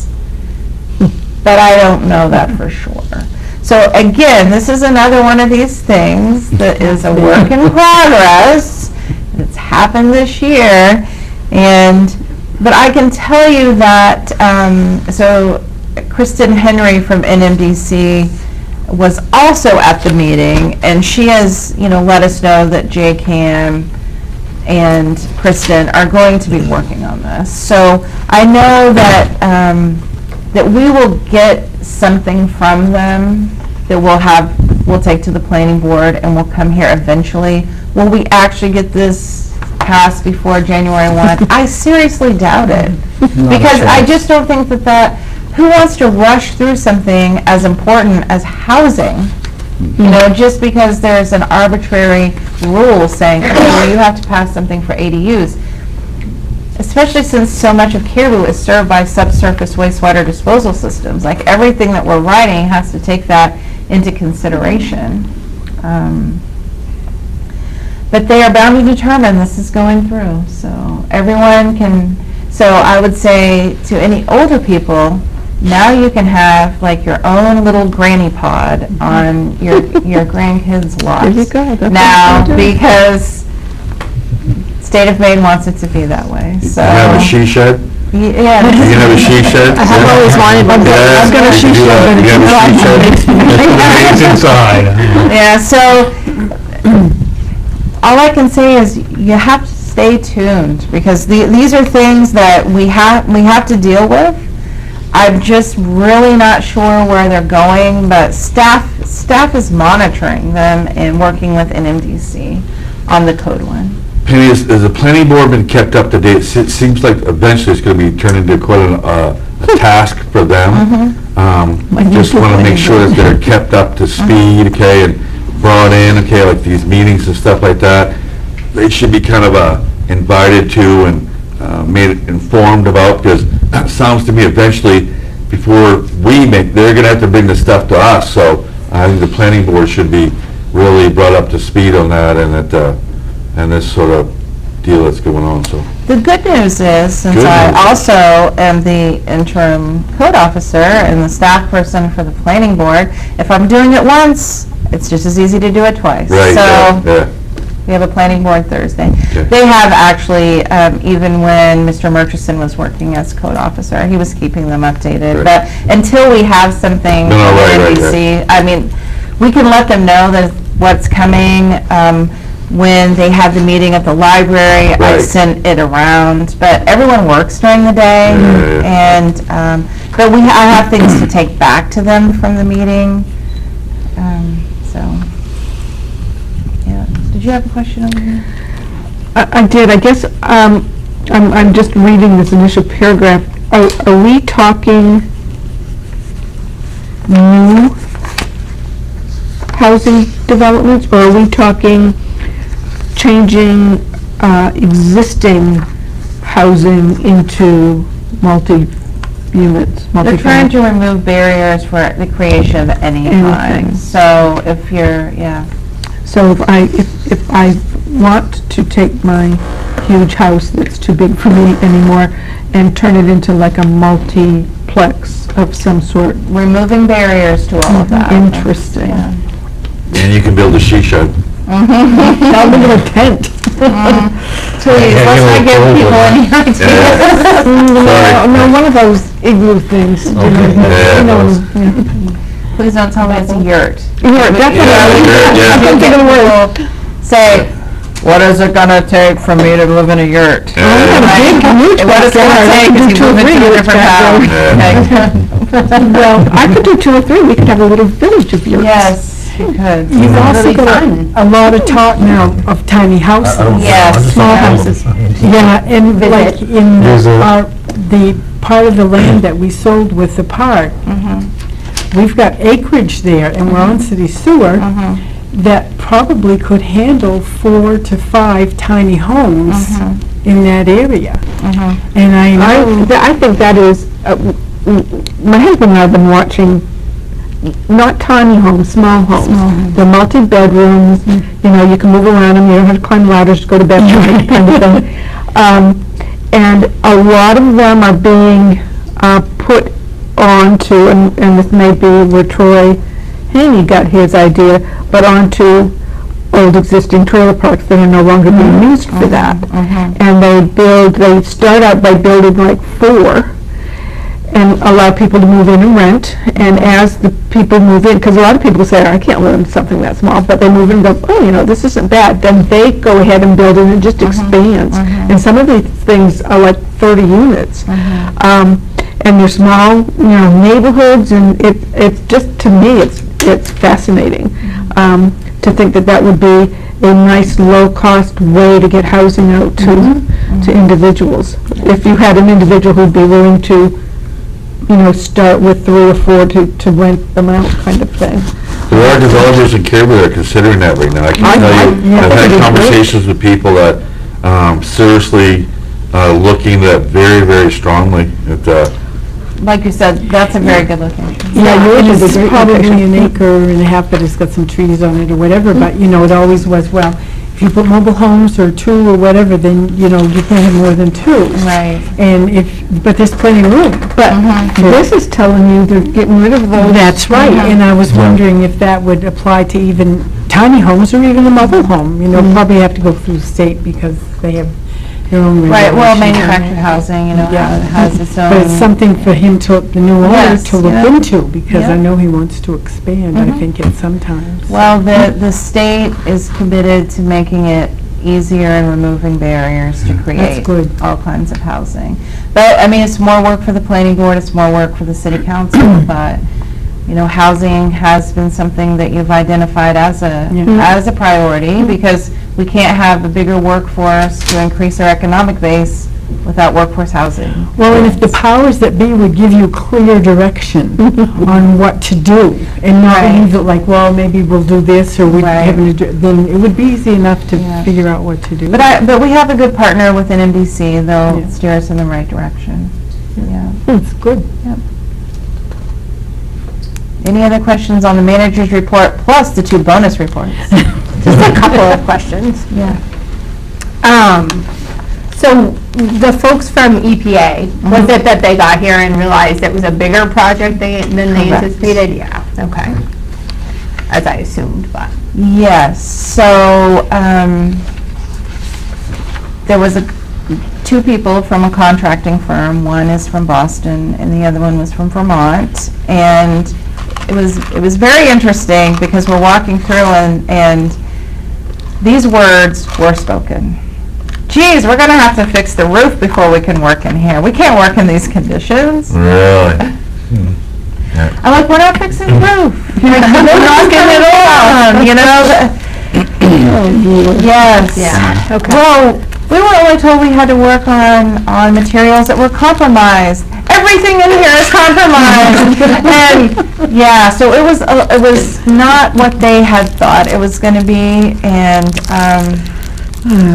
But I don't know that for sure. So again, this is another one of these things that is a work in progress. It's happened this year, but I can tell you that, so Kristen Henry from NMDC was also at the meeting, and she has, let us know that JCAM and Kristen are going to be working on this. So I know that that we will get something from them that we'll take to the planning board, and we'll come here eventually. Will we actually get this passed before January 1? I seriously doubt it. Because I just don't think that who wants to rush through something as important as housing? Just because there's an arbitrary rule saying, okay, well, you have to pass something for ADUs. Especially since so much of Caribou is served by subsurface wastewater disposal systems. Like, everything that we're writing has to take that into consideration. But they are bound to determine this is going through. So everyone can, so I would say to any older people, now you can have like your own little granny pod on your grandkids' lots. There you go. That's Now, what you do. because State of Maine wants it to be that way, so. You have a she shed? Yeah. You can have a she shed? I have always wanted one. Yeah, I've got a you she can do shed, that. but You have a she shed? It's inside. Yeah, so all I can say is you have to stay tuned, because these are things that we have to deal with. I'm just really not sure where they're going, but staff is monitoring them and working with NMDC on the code one. Penny, has the planning board been kept up to date? It seems like eventually it's going to be turned into quite a task for them. Just want to make sure that they're kept up to speed, okay, and brought in, okay, like these meetings and stuff like that. They should be kind of invited to and made informed about, because it sounds to me eventually, before they're going to have to bring the stuff to us. So I think the planning board should be really brought up to speed on that, and this sort of deal that's going on, so. The good news is, since Good I news. also am the interim code officer and the staff person for the planning board, if I'm doing it once, it's just as easy to do it twice. Right, So yeah. we have a planning board Thursday. Okay. They have actually, even when Mr. Murchison was working as code officer, he was keeping them updated. Right. But until we have something No, from right, NBC, I mean, we can let them know that what's coming. When they had the meeting at the library, I Right. sent it around, but everyone works during the day. Yeah. And, but I have things to take back to them from the meeting. So, yeah. Did you have a question over here? I did, I guess, I'm just reading this initial paragraph. Are we talking new housing developments, or are we talking changing existing housing into multi-units, They're trying multi-family? to remove barriers for the creation of any Anything. kind. So if you're, yeah. So if I want to take my huge house that's too big for me anymore and turn it into like a multiplex of some sort. Removing barriers to all of that. Interesting. Yeah. And you can build a she shed. Now live in a tent. Please, let's not give people any ideas. Sorry. No, one of those igloo things. you know, Yeah, you know, those. yeah. Please don't tell me it's a yurt. Yurt, definitely. Yeah. Don't give it away. Say, what is it gonna take for me to live in a yurt? What is it gonna take if you move into a different town? Okay. Well, I could do 2 or 3, we could have a little village of yurts. Yes, you could. You've also Really got fun. a lot of talk now of tiny houses. Yes. Small houses. Yeah, and like in the part of the land that we sold with the park, we've got acreage there, and we're on city sewer, that probably could handle 4 to 5 tiny homes in that area. And I know, I think that is, my husband and I have been watching, not tiny homes, small homes. They're multi-bedrooms, you know, you can move around them, you don't have to climb ladders to go to bed tonight, kind of thing. And a lot of them are being put onto, and this may be where Troy Haney got his idea, but onto old existing trailer parks that are no longer being used for that. And they start out by building like 4 and allow people to move in and rent. And as the people move in, because a lot of people say, I can't live in something that small, but they move in and go, oh, you know, this isn't bad. Then they go ahead and build it and it just expands. And some of these things are like 30 units. And they're small, you know, neighborhoods, and it's just, to me, it's fascinating to think that that would be a nice, low-cost way to get housing out to individuals. If you had an individual who'd be willing to, you know, start with 3 or 4 to rent them out, kind of thing. There are developers in Caribou that are considering that right now. I can tell you, I've had conversations with people that seriously looking at very, very strongly at Like you said, that's a very good location. Yeah, yours is probably an acre and a half, but it's got some trees on it or whatever, but, you know, it always was, well, if you put mobile homes or 2 or whatever, then, you know, you can't have more than 2. Right. And but there's plenty of room. But this is telling you they're getting rid of those. That's right, and I was wondering if that would apply to even tiny homes or even a mobile home. You know, probably have to go through the state because they have their own Right, well, regulations. manufactured housing, you know, Yeah. has its own. But it's something for him to, the new owner, Yes, to look yeah. into, because I Yeah. know he wants to expand, I think, at some times. Well, the state is committed to making it easier and removing barriers to create good. all kinds of housing. But, I mean, it's more work for the planning board, it's more work for the city council, but, you know, housing has been something that you've identified as a priority, because we can't have a bigger workforce to increase our economic base without workforce housing. Well, and if the powers that be would give you clear direction on what to do, and not Right. leave it like, well, maybe we'll do this, or we Right. haven't, then it would be easy enough to Yeah. figure out what to do. But we have a good partner within MDC, they'll Yeah. steer us in the right direction. Yeah. It's good. Any other questions on the manager's report, plus the 2 bonus reports? Just a couple of questions. Yeah. So the folks from EPA, was it that they got here and realized it was a bigger project than they Correct. anticipated? Yeah, okay. As I assumed, but. Yes, so, there was 2 people from a contracting firm. One is from Boston and the other one was from Vermont. And it was very interesting because we're walking through and these words were spoken. Geez, we're gonna have to fix the roof before we can work in here. We can't work in these conditions. Really? I'm like, we're not fixing the roof. We're knocking it off, you know? Yes. Yeah, okay. Well, we were only told we had to work on materials that were compromised. Everything in here is compromised. And, yeah, so it was not what they had thought it was gonna be, and,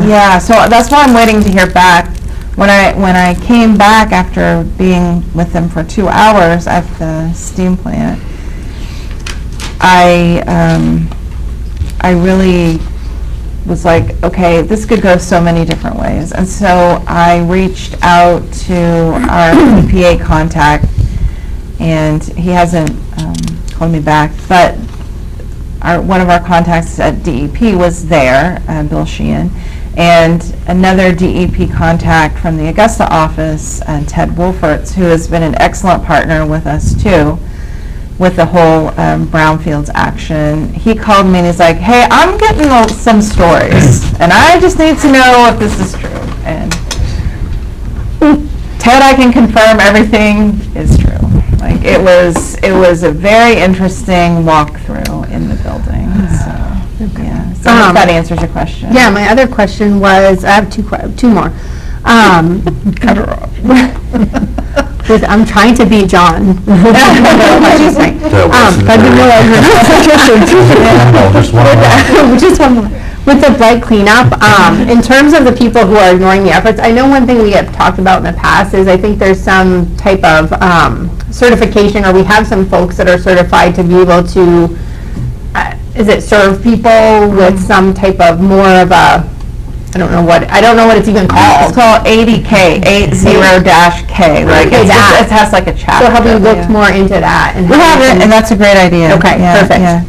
yeah, so that's why I'm waiting to hear back. When I came back after being with them for 2 hours at the steam plant, I really was like, okay, this could go so many different ways. And so I reached out to our EPA contact, and he hasn't called me back. But one of our contacts at DEP was there, Bill Sheehan, and another DEP contact from the Augusta office, Ted Wolferts, who has been an excellent partner with us too, with the whole brownfields action. He called me and he's like, hey, I'm getting some stories, and I just need to know if this is true. And Ted, I can confirm everything is true. Like, it was a very interesting walkthrough in the building, so, yeah. So I hope that answers your question. Yeah, my other question was, I have two more. Cut her off. I'm trying to beat John. What you saying? That wasn't Just one more. With the blight cleanup, in terms of the people who are ignoring the efforts, I know one thing we have talked about in the past is I think there's some type of certification, or we have some folks that are certified to be able to, is it serve people with some type of more of a, I don't know what it's even called. It's called 80K, 80-K, like, Okay, that. it has like a chapter. So have we looked Yeah. more into that? And We haven't, and that's a great idea. Okay, Yeah, perfect. yeah.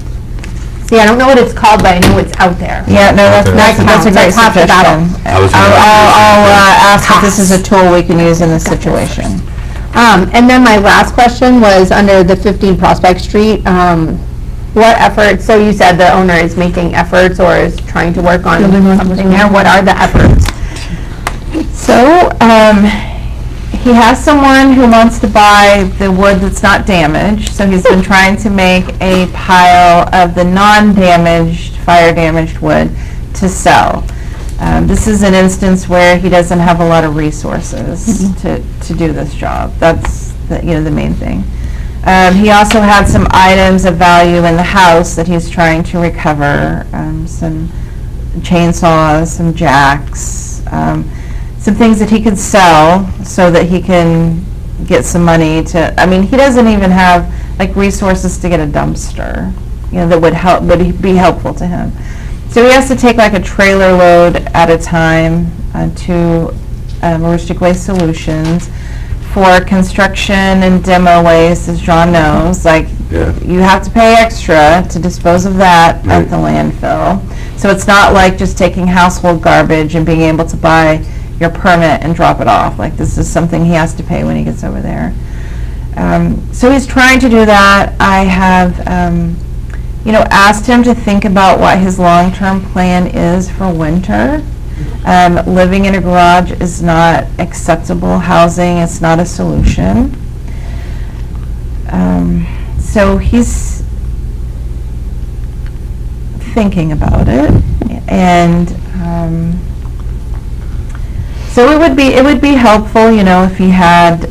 See, I don't know what it's called, but I know it's out there. Yeah, no, that's a great That's half the battle. suggestion. I was gonna I'll ask if this is a tool we can use in this situation. And then my last question was under the 15 Prospect Street, what efforts, so you said the owner is making efforts or is trying to work on something there, what are the efforts? So, he has someone who wants to buy the wood that's not damaged, so he's been trying to make a pile of the non-damaged, fire-damaged wood to sell. This is an instance where he doesn't have a lot of resources to do this job. That's the main thing. He also had some items of value in the house that he's trying to recover, some chainsaws, some jacks, some things that he could sell so that he can get some money to, he doesn't even have like resources to get a dumpster, that would be helpful to him. So he has to take like a trailer load at a time to Maristic Waste Solutions. For construction and demo waste, as John knows, you have to pay extra to dispose of that at the landfill. So it's not like just taking household garbage and being able to buy your permit and drop it off. Like, this is something he has to pay when he gets over there. So he's trying to do that. I have, asked him to think about what his long-term plan is for winter. Living in a garage is not acceptable housing. It's not a solution. So he's thinking about it, and so it would be helpful, if he had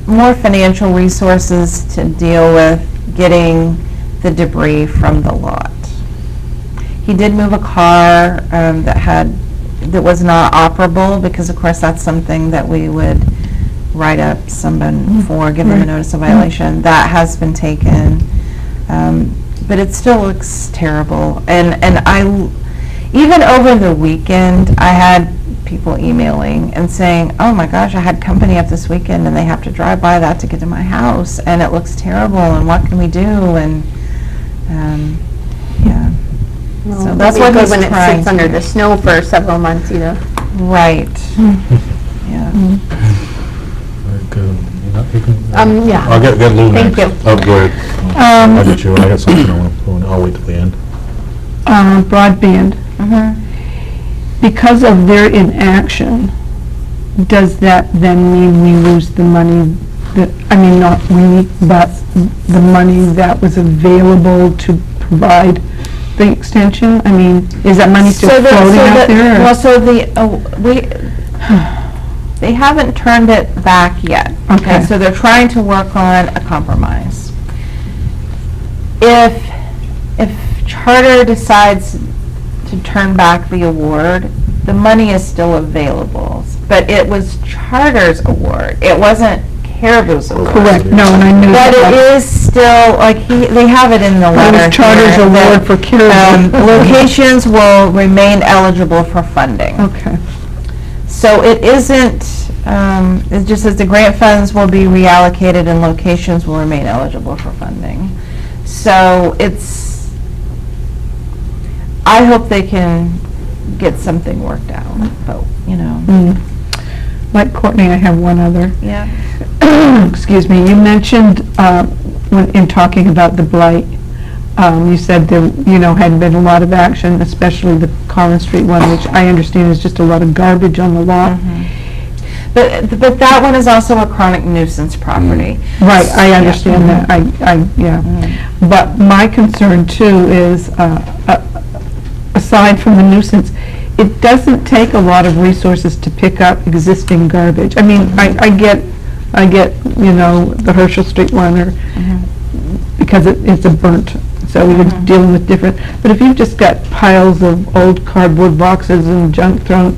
more financial resources to deal with getting the debris from the lot. He did move a car that was not operable, because of course that's something that we would write up someone for, give them a notice of violation. That has been taken, but it still looks terrible. And even over the weekend, I had people emailing and saying, oh my gosh, I had company up this weekend and they have to drive by that to get to my house, and it looks terrible, and what can we do? And yeah. So that's what he's when it trying sits to under do. the snow for several months either. Right. Yeah. Yeah. I'll get Lou Thank next. you. Oh, go ahead. I'll get you, I got something I want to, I'll wait till the end. Broadband, because of their inaction, does that then mean we lose the money that, not we, but the money that was available to provide the extension? Is that money still floating out there? Well, so they haven't turned it back yet. Okay. So they're trying to work on a compromise. If Charter decides to turn back the award, the money is still available, but it was Charter's award. It wasn't Caribou's award. Correct, no, and I knew But that. it is still, they have it in the letter. It was Charter's here, award that, for Caribou. locations will remain eligible for funding. Okay. So it isn't, it just says the grant funds will be reallocated and locations will remain eligible for funding. So it's, I hope they can get something worked out, but, you know. Like Courtney, I have one other. Yeah. Excuse me, you mentioned, when, in talking about the blight, you said there, you know, had been a lot of action, especially the Collins Street one, which I understand is just a lot of garbage on the lot. But that one is also a chronic nuisance property. Right, I understand that, yeah. But my concern too is, aside from the nuisance, it doesn't take a lot of resources to pick up existing garbage. I mean, I get, you know, the Herschel Street one, or, because it's a burnt, so we're dealing with different, but if you've just got piles of old cardboard boxes and junk thrown,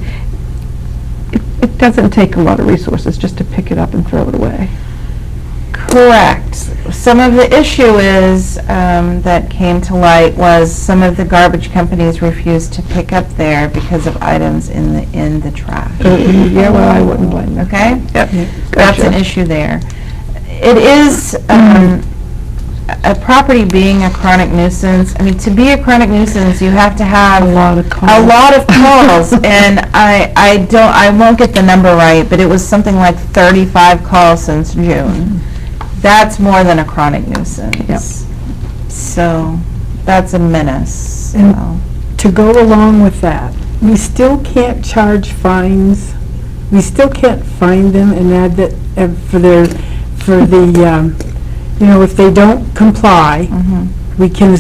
it doesn't take a lot of resources just to pick it up and throw it away. Correct. Some of the issue is, that came to light was some of the garbage companies refused to pick up there because of items in the trash. Yeah, well, I wouldn't blame them. Okay? Yep. That's an issue there. It is, a property being a chronic nuisance, I mean, to be a chronic nuisance, you have to have A lot of calls. a lot of calls, and I won't get the number right, but it was something like 35 calls since June. That's more than a chronic nuisance. So, that's a menace, And- so. To go along with that, we still can't charge fines. We still can't fine them and add that you know, if they don't comply, we can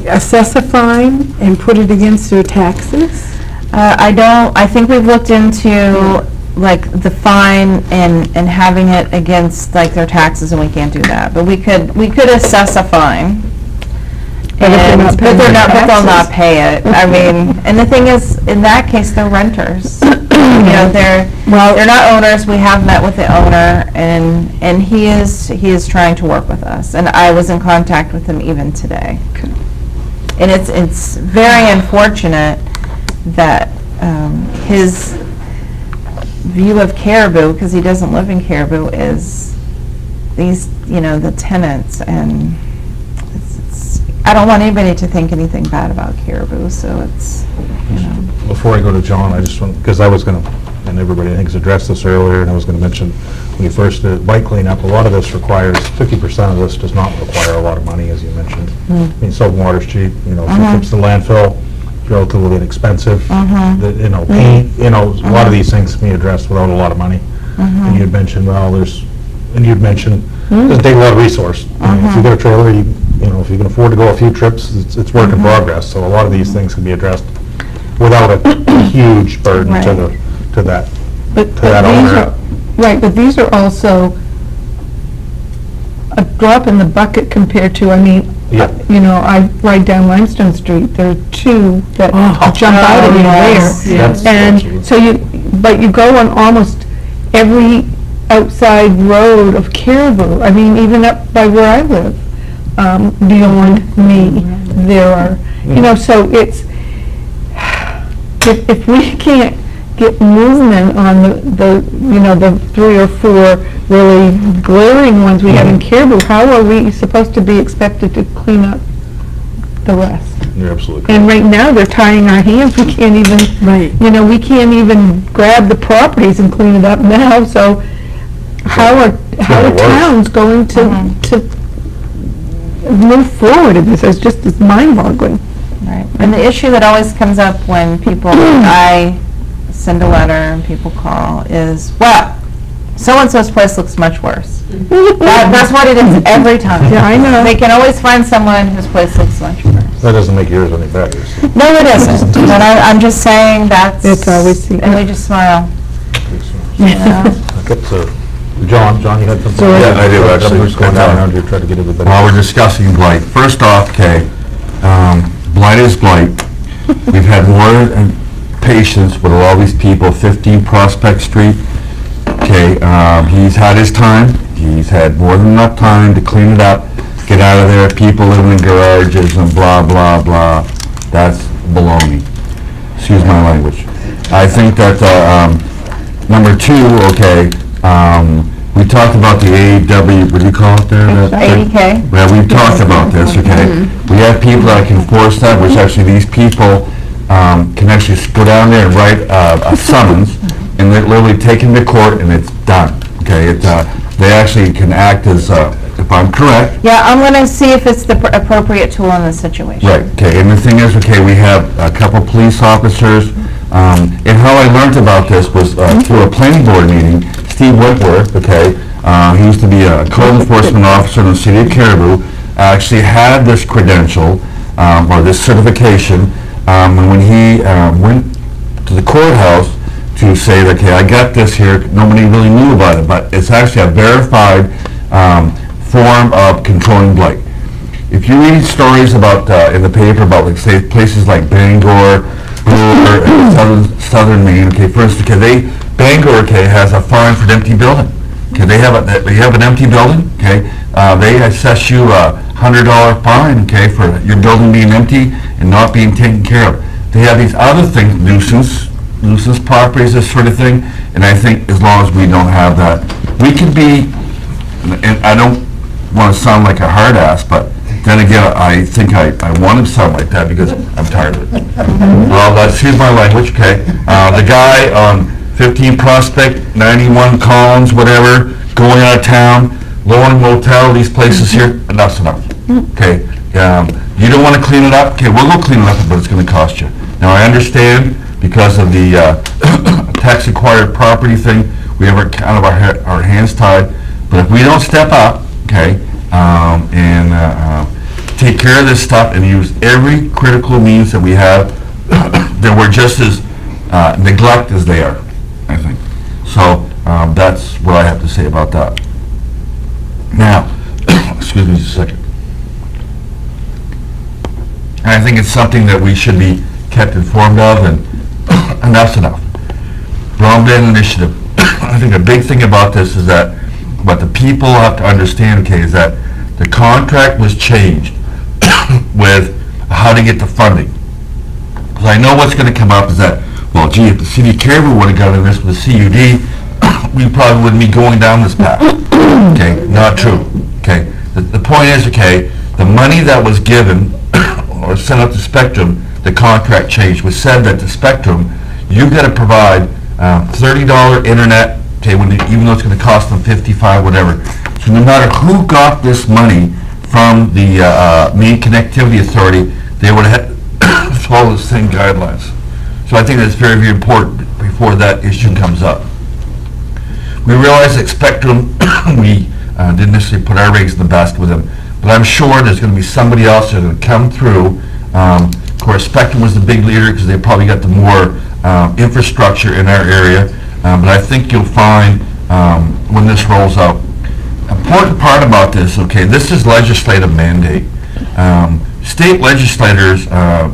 assess a fine and put it against their taxes. I think we've looked into, like, the fine and having it against, like, their taxes, and we can't do that. But we could assess a fine. But if they're not But paying they'll their not taxes. pay it. I mean, and the thing is, in that case, they're renters. You know, they're not owners. We have met with the owner, and he is trying to work with us. And I was in contact with him even today. And it's very unfortunate that his view of Caribou, because he doesn't live in Caribou, is these, you know, the tenants, and I don't want anybody to think anything bad about Caribou, so it's, you know. Before I go to John, I just want, because I was going to, and everybody I think has addressed this earlier, and I was going to mention, when you first did bike cleanup, a lot of this requires, 50% of this does not require a lot of money, as you mentioned. I mean, soap and water's cheap, you know, some trips to the landfill, relatively inexpensive. You know, paint, you know, a lot of these things can be addressed without a lot of money. And you'd mentioned, well, doesn't take a lot of resource. You know, if you got a trailer, you know, if you can afford to go a few trips, it's work in progress. So a lot of these things can be addressed without a huge burden to that owner. Right, but these are also a drop in the bucket compared to, I mean, you know, I ride down Limestone Street, there are two that jump out at me Yes, there. And absolutely. so but you go on almost every outside road of Caribou, I mean, even up by where I live, beyond me, there are, you know, so it's, if we can't get movement on the you know, the 3 or 4 really glaring ones we have in Caribou, how are we supposed to be expected to clean up the rest? You're absolutely correct. And right now, they're tying our hands, we can't even, you know, we can't even grab the properties and clean it up now, so how are worse. towns going to move forward in this? It's mind-boggling. Right. And the issue that always comes up when people, I send a letter and people call is, well, so-and-so's place looks much worse. That's what it is every time. Yeah, I know. They can always find someone whose place looks much worse. That doesn't make yours any better. So. No, it isn't. But I'm just saying that's. It's always the- And we just smile. You know? Get to John, you had something? Yeah, I do, actually. Who's going down around here, try to get everybody. While we're discussing blight, first off, okay, blight is blight. We've had more patience with all these people, 15 Prospect Street. Okay, he's had his time. He's had more than enough time to clean it up, get out of there, people living in garages and blah, blah, blah. That's baloney. Excuse my language. I think that, number 2, okay, we talked about the AEW, what do you call it there? that- 80K. Well, we've talked about this, okay? We have people that can enforce that, which actually these people can actually go down there and write a summons, and they're literally taken to court, and it's done, okay? They actually can act as, if I'm correct, Yeah, I'm gonna see if it's the appropriate tool in this situation. right, okay, and the thing is, okay, we have a couple police officers, and how I learned about this was through a planning board meeting. Steve Whitworth, okay, he used to be a code enforcement officer in the city of Caribou, actually had this credential, or this certification, and when he went to the courthouse to say, okay, I got this here, nobody really knew about it, but it's actually a verified form of controlling blight. If you read stories about, in the paper about, like, say, places like Bangor, or southern Maine, okay, first, okay, Bangor, okay, has a fine for an empty building. Okay, they have an empty building, okay, they assess you $100 fine, okay, for your building being empty and not being taken care of. They have these other things, nuisance properties, this sort of thing, and I think as long as we don't have that, we can be, and I don't want to sound like a hard ass, but then again, I think I want to sound like that because I'm tired of it. Well, here's my language, okay? The guy on 15 Prospect, 91 Collins, whatever, going out of town, Lauren Motel, these places here, enough's enough, okay? You don't want to clean it up, okay, we'll go clean it up, but it's going to cost you. Now, I understand because of the tax-acquired property thing, we have kind of our hands tied, but if we don't step up, okay, and take care of this stuff and use every critical means that we have, then we're just as neglect as they are, I think. So that's what I have to say about that. Now, excuse me just a second. And I think it's something that we should be kept informed of, and enough's enough. Broadband initiative. I think a big thing about this is that what the people have to understand, okay, is that the contract was changed with how to get the funding. Because I know what's going to come up is that, well, gee, if the city of Caribou would have gotten this with the CUD, we probably wouldn't be going down this path. Okay, not true. Okay, the point is, okay, the money that was given or sent out to Spectrum, the contract changed, was said that the Spectrum, you've got to provide $30 internet, okay, even though it's going to cost them $55, whatever. So no matter who got this money from the Maine Connectivity Authority, they would have to follow the same guidelines. So I think that's very, very important before that issue comes up. We realize that Spectrum, we didn't necessarily put our eggs in the basket with them, but I'm sure there's going to be somebody else that's going to come through. Of course, Spectrum was the big leader because they probably got the more infrastructure in our area, but I think you'll find when this rolls out. Important part about this, okay, this is legislative mandate. State legislators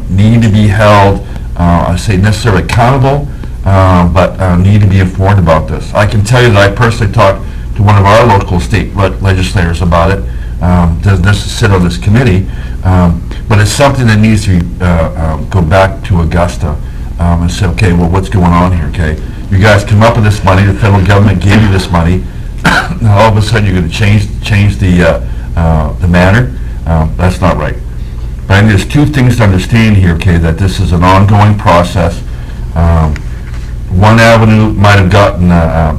need to be held, I say necessarily accountable, but need to be informed about this. I can tell you that I personally talked to one of our local state legislators about it. Doesn't necessarily sit on this committee, but it's something that needs to go back to Augusta and say, okay, well, what's going on here, okay? You guys come up with this money, the federal government gave you this money, now all of a sudden you're going to change the manner. That's not right. But I think there's two things to understand here, okay, that this is an ongoing process. One avenue might have gotten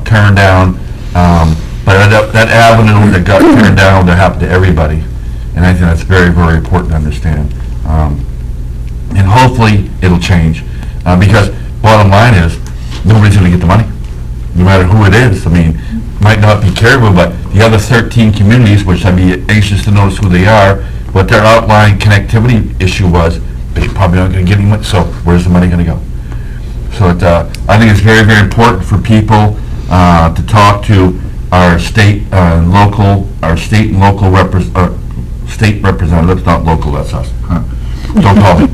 turned down, but that avenue that got turned down, that happened to everybody. And I think that's very, very important to understand. And hopefully it'll change, because bottom line is, nobody's going to get the money, no matter who it is. I mean, might not be Caribou, but the other 13 communities, which I'd be anxious to notice who they are, what their outlying connectivity issue was, they probably aren't going to get any money, so where's the money going to go? So I think it's very, very important for people to talk to our state and local state representatives, not local, that's us. Don't call me.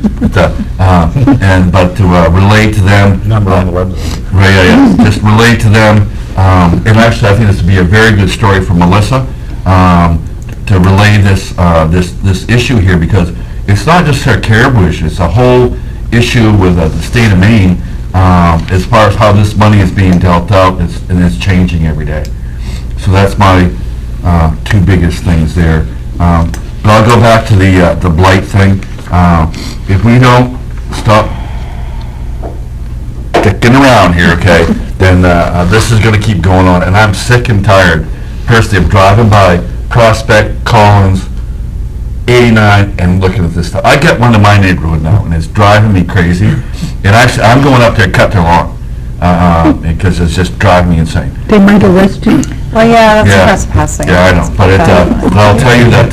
But to relate to them. Number on the website. Right, yeah. Just relate to them. And actually, I think this would be a very good story for Melissa to relay this issue here, because it's not just a Caribou issue. It's a whole issue with the state of Maine as far as how this money is being dealt out, and it's changing every day. So that's my two biggest things there. But I'll go back to the blight thing. If we don't stop dicking around here, okay, then this is going to keep going on, and I'm sick and tired, personally, of driving by Prospect, Collins, 89, and looking at this stuff. I get one in my neighborhood now, and it's driving me crazy. And actually, I'm going up there to cut their lawn, because it's just driving me insane. They might arrest you. Well, yeah, Yeah. that's trespassing. Yeah, I know, but but I'll tell you that,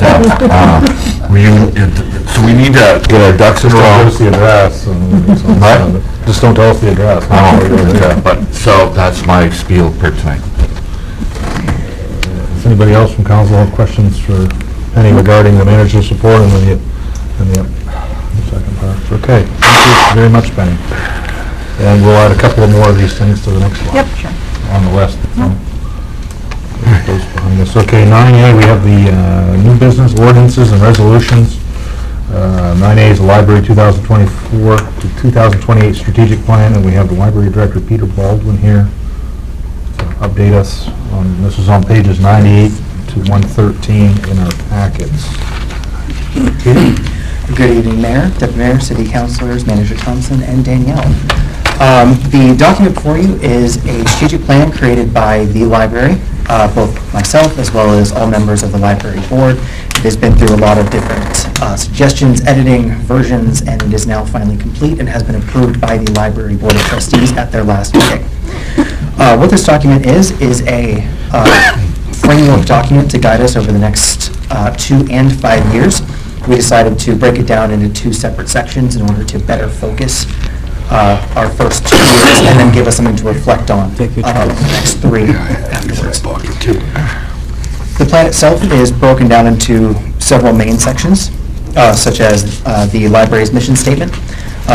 so we need to get our ducks in a Just don't row. tell us the address. What? Just don't tell us the address. Yeah, but, so that's my spiel for tonight. Does anybody else from council have questions for Penny regarding the manager's report and the second part? Okay, thank you very much, Penny. And we'll add a couple more of these things to the next one. Yep, sure. On the list. Those behind us. Okay, 9A, we have the new business ordinances and resolutions. 9A is the library 2024 to 2028 strategic plan, and we have the library director, Peter Baldwin, here to update us on, this is on pages 98 to 113 in our packets. Good evening, Mayor, Deputy Mayor, City Councilors, Manager Thompson, and Danielle. The document before you is a strategic plan created by the library, both myself as well as all members of the library board. It has been through a lot of different suggestions, editing, versions, and it is now finally complete and has been approved by the library board of trustees at their last meeting. What this document is a framework document to guide us over the next 2 and 5 years. We decided to break it down into 2 separate sections in order to better focus our first 2 years and then give us something to reflect on the next 3 afterwards. The plan itself is broken down into several main sections, such as the library's mission statement.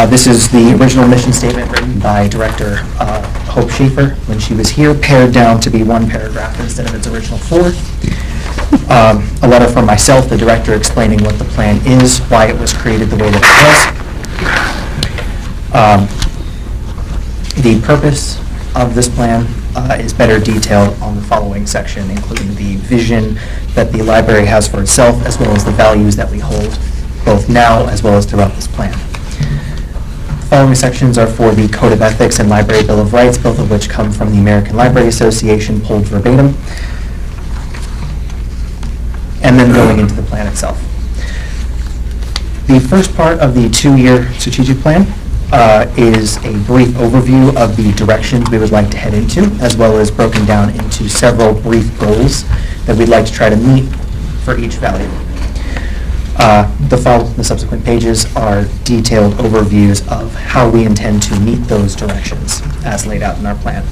This is the original mission statement written by Director Hope Schaefer when she was here, pared down to be 1 paragraph instead of its original 4. A letter from myself, the director, explaining what the plan is, why it was created the way that it was. The purpose of this plan is better detailed on the following section, including the vision that the library has for itself, as well as the values that we hold, both now as well as throughout this plan. The following sections are for the Code of Ethics and Library Bill of Rights, both of which come from the American Library Association, pulled verbatim, and then going into the plan itself. The first part of the 2-year strategic plan is a brief overview of the directions we would like to head into, as well as broken down into several brief goals that we'd like to try to meet for each value. The subsequent pages are detailed overviews of how we intend to meet those directions as laid out in our plan.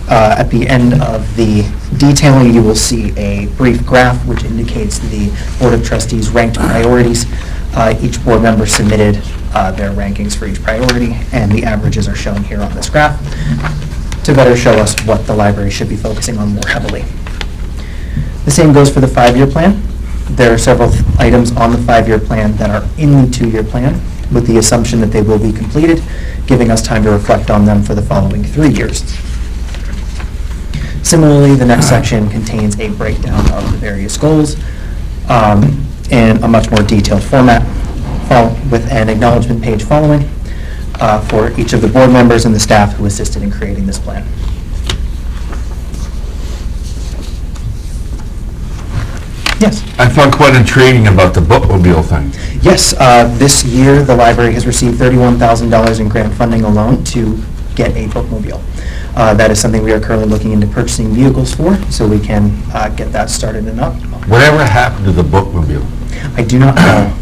At the end of the detailing, you will see a brief graph which indicates the Board of Trustees' ranked priorities. Each board member submitted their rankings for each priority, and the averages are shown here on this graph to better show us what the library should be focusing on more heavily. The same goes for the 5-year plan. There are several items on the 5-year plan that are in the 2-year plan, with the assumption that they will be completed, giving us time to reflect on them for the following 3 years. Similarly, the next section contains a breakdown of the various goals in a much more detailed format, with an acknowledgement page following for each of the board members and the staff who assisted in creating this plan. Yes. I found quite intriguing about the bookmobile thing. Yes, this year, the library has received $31,000 in grant funding alone to get a bookmobile. That is something we are currently looking into purchasing vehicles for, so we can get that started and up. Whatever happened to the bookmobile? I do not know.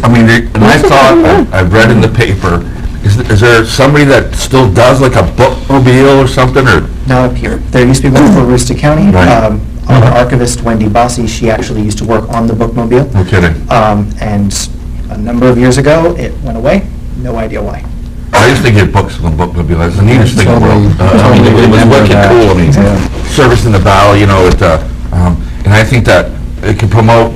I mean, and I thought, I've read in the paper, is there somebody that still does like a bookmobile or something, or? Not up here. There used to be one for Aroostook County. Right. Our archivist, Wendy Bossy, she actually used to work on the bookmobile. No kidding. And a number of years ago, it went away. No idea why. I used to get books on the bookmobile. That's the neatest thing in the world. Totally It was remember wicked that. cool. I mean, Yeah. service in the valley, you know, and I think that it can promote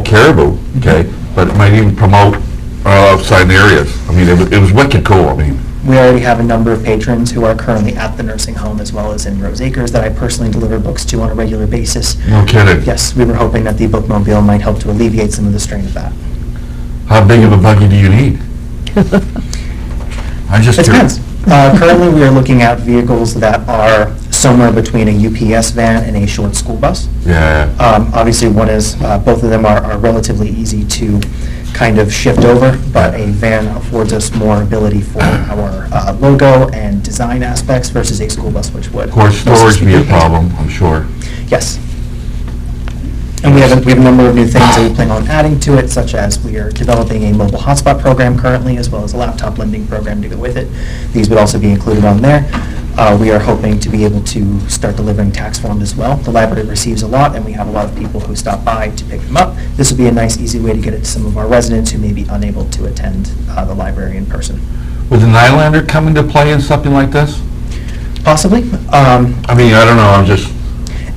Caribou, okay, but it might even promote outside areas. I mean, it was wicked cool. I mean, We already have a number of patrons who are currently at the nursing home as well as in Rose Acres that I personally deliver books to on a regular basis. No kidding. Yes, we were hoping that the bookmobile might help to alleviate some of the strain of that. How big of a buggy do you need? I just. It depends. Currently, we are looking at vehicles that are somewhere between a UPS van and a short school bus. Yeah. Obviously, one is, both of them are relatively easy to kind of shift over, but a van affords us more ability for our logo and design aspects versus a school bus, which would. Of course, storage be a problem, I'm sure. Yes. And we have a number of new things that we plan on adding to it, such as we are developing a mobile hotspot program currently, as well as a laptop lending program to go with it. These would also be included on there. We are hoping to be able to start delivering tax forms as well. The library receives a lot, and we have a lot of people who stop by to pick them up. This would be a nice, easy way to get it to some of our residents who may be unable to attend the library in person. Would the Nylander come into play in something like this? Possibly. I mean, I don't know, I'm just,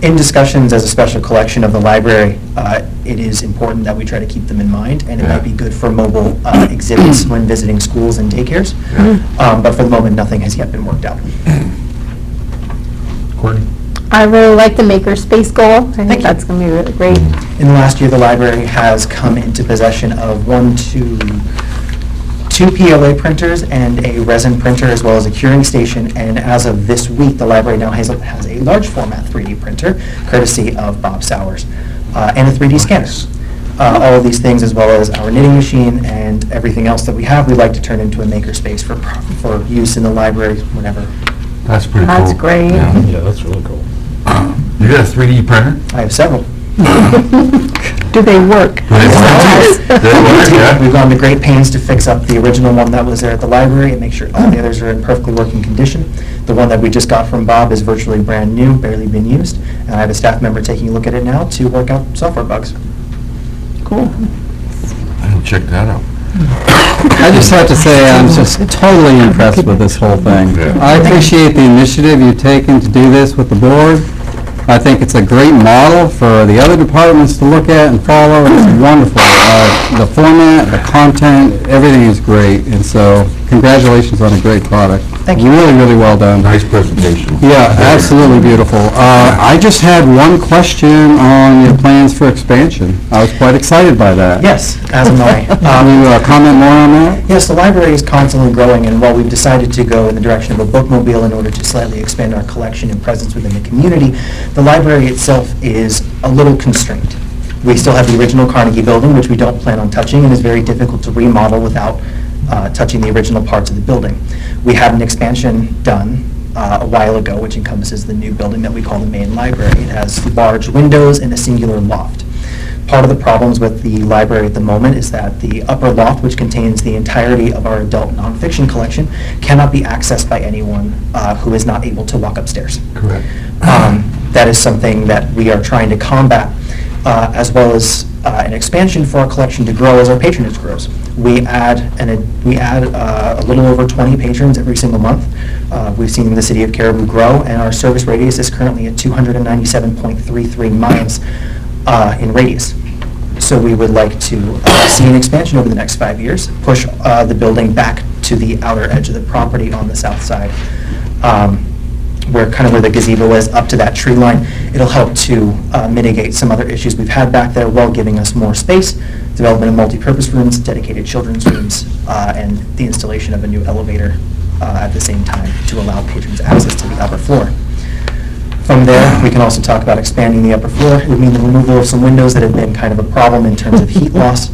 In discussions as a special collection of the library, it is important that we try to keep them in mind, and it Yeah. might be good for mobile exhibits when visiting schools and daycares. But for the moment, nothing has yet been worked out. Courtney? I really like the makerspace goal. I Thank think you. that's going to be really great. In the last year, the library has come into possession of two PLA printers and a resin printer, as well as a curing station, and as of this week, the library now has a large format 3D printer, courtesy of Bob Sowers, and a 3D scanner. All of these things, as well as our knitting machine and everything else that we have, we'd like to turn into a makerspace for use in the library whenever. That's pretty cool. That's great. Yeah. Yeah, that's really cool. You got a 3D printer? I have several. Do they work? Yeah. We've gone to great pains to fix up the original one that was there at the library and make sure all the others are in perfectly working condition. The one that we just got from Bob is virtually brand new, barely been used, and I have a staff member taking a look at it now to work out software bugs. Cool. I don't check that out. I just have to say, I'm just totally impressed with this whole thing. Yeah. I appreciate the initiative you've taken to do this with the board. I think it's a great model for the other departments to look at and follow. It's wonderful. The format, the content, everything is great, and so congratulations on a great product. Thank you. Really, really well done. Nice presentation. Yeah, absolutely beautiful. I just had one question on your plans for expansion. I was quite excited by that. Yes, as am I. Can you comment more on that? Yes, the library is constantly growing, and while we've decided to go in the direction of a bookmobile in order to slightly expand our collection and presence within the community, the library itself is a little constrained. We still have the original Carnegie building, which we don't plan on touching, and is very difficult to remodel without touching the original parts of the building. We had an expansion done a while ago, which encompasses the new building that we call the main library. It has large windows and a singular loft. Part of the problems with the library at the moment is that the upper loft, which contains the entirety of our adult nonfiction collection, cannot be accessed by anyone who is not able to walk upstairs. Correct. That is something that we are trying to combat, as well as an expansion for our collection to grow as our patronage grows. We add a little over 20 patrons every single month. We've seen the city of Caribou grow, and our service radius is currently at 297.33 miles in radius. So we would like to see an expansion over the next 5 years, push the building back to the outer edge of the property on the south side, where the gazebo is, up to that tree line. It'll help to mitigate some other issues we've had back there while giving us more space, development of multi-purpose rooms, dedicated children's rooms, and the installation of a new elevator at the same time to allow patrons access to the upper floor. From there, we can also talk about expanding the upper floor. It would mean the removal of some windows that have been kind of a problem in terms of heat loss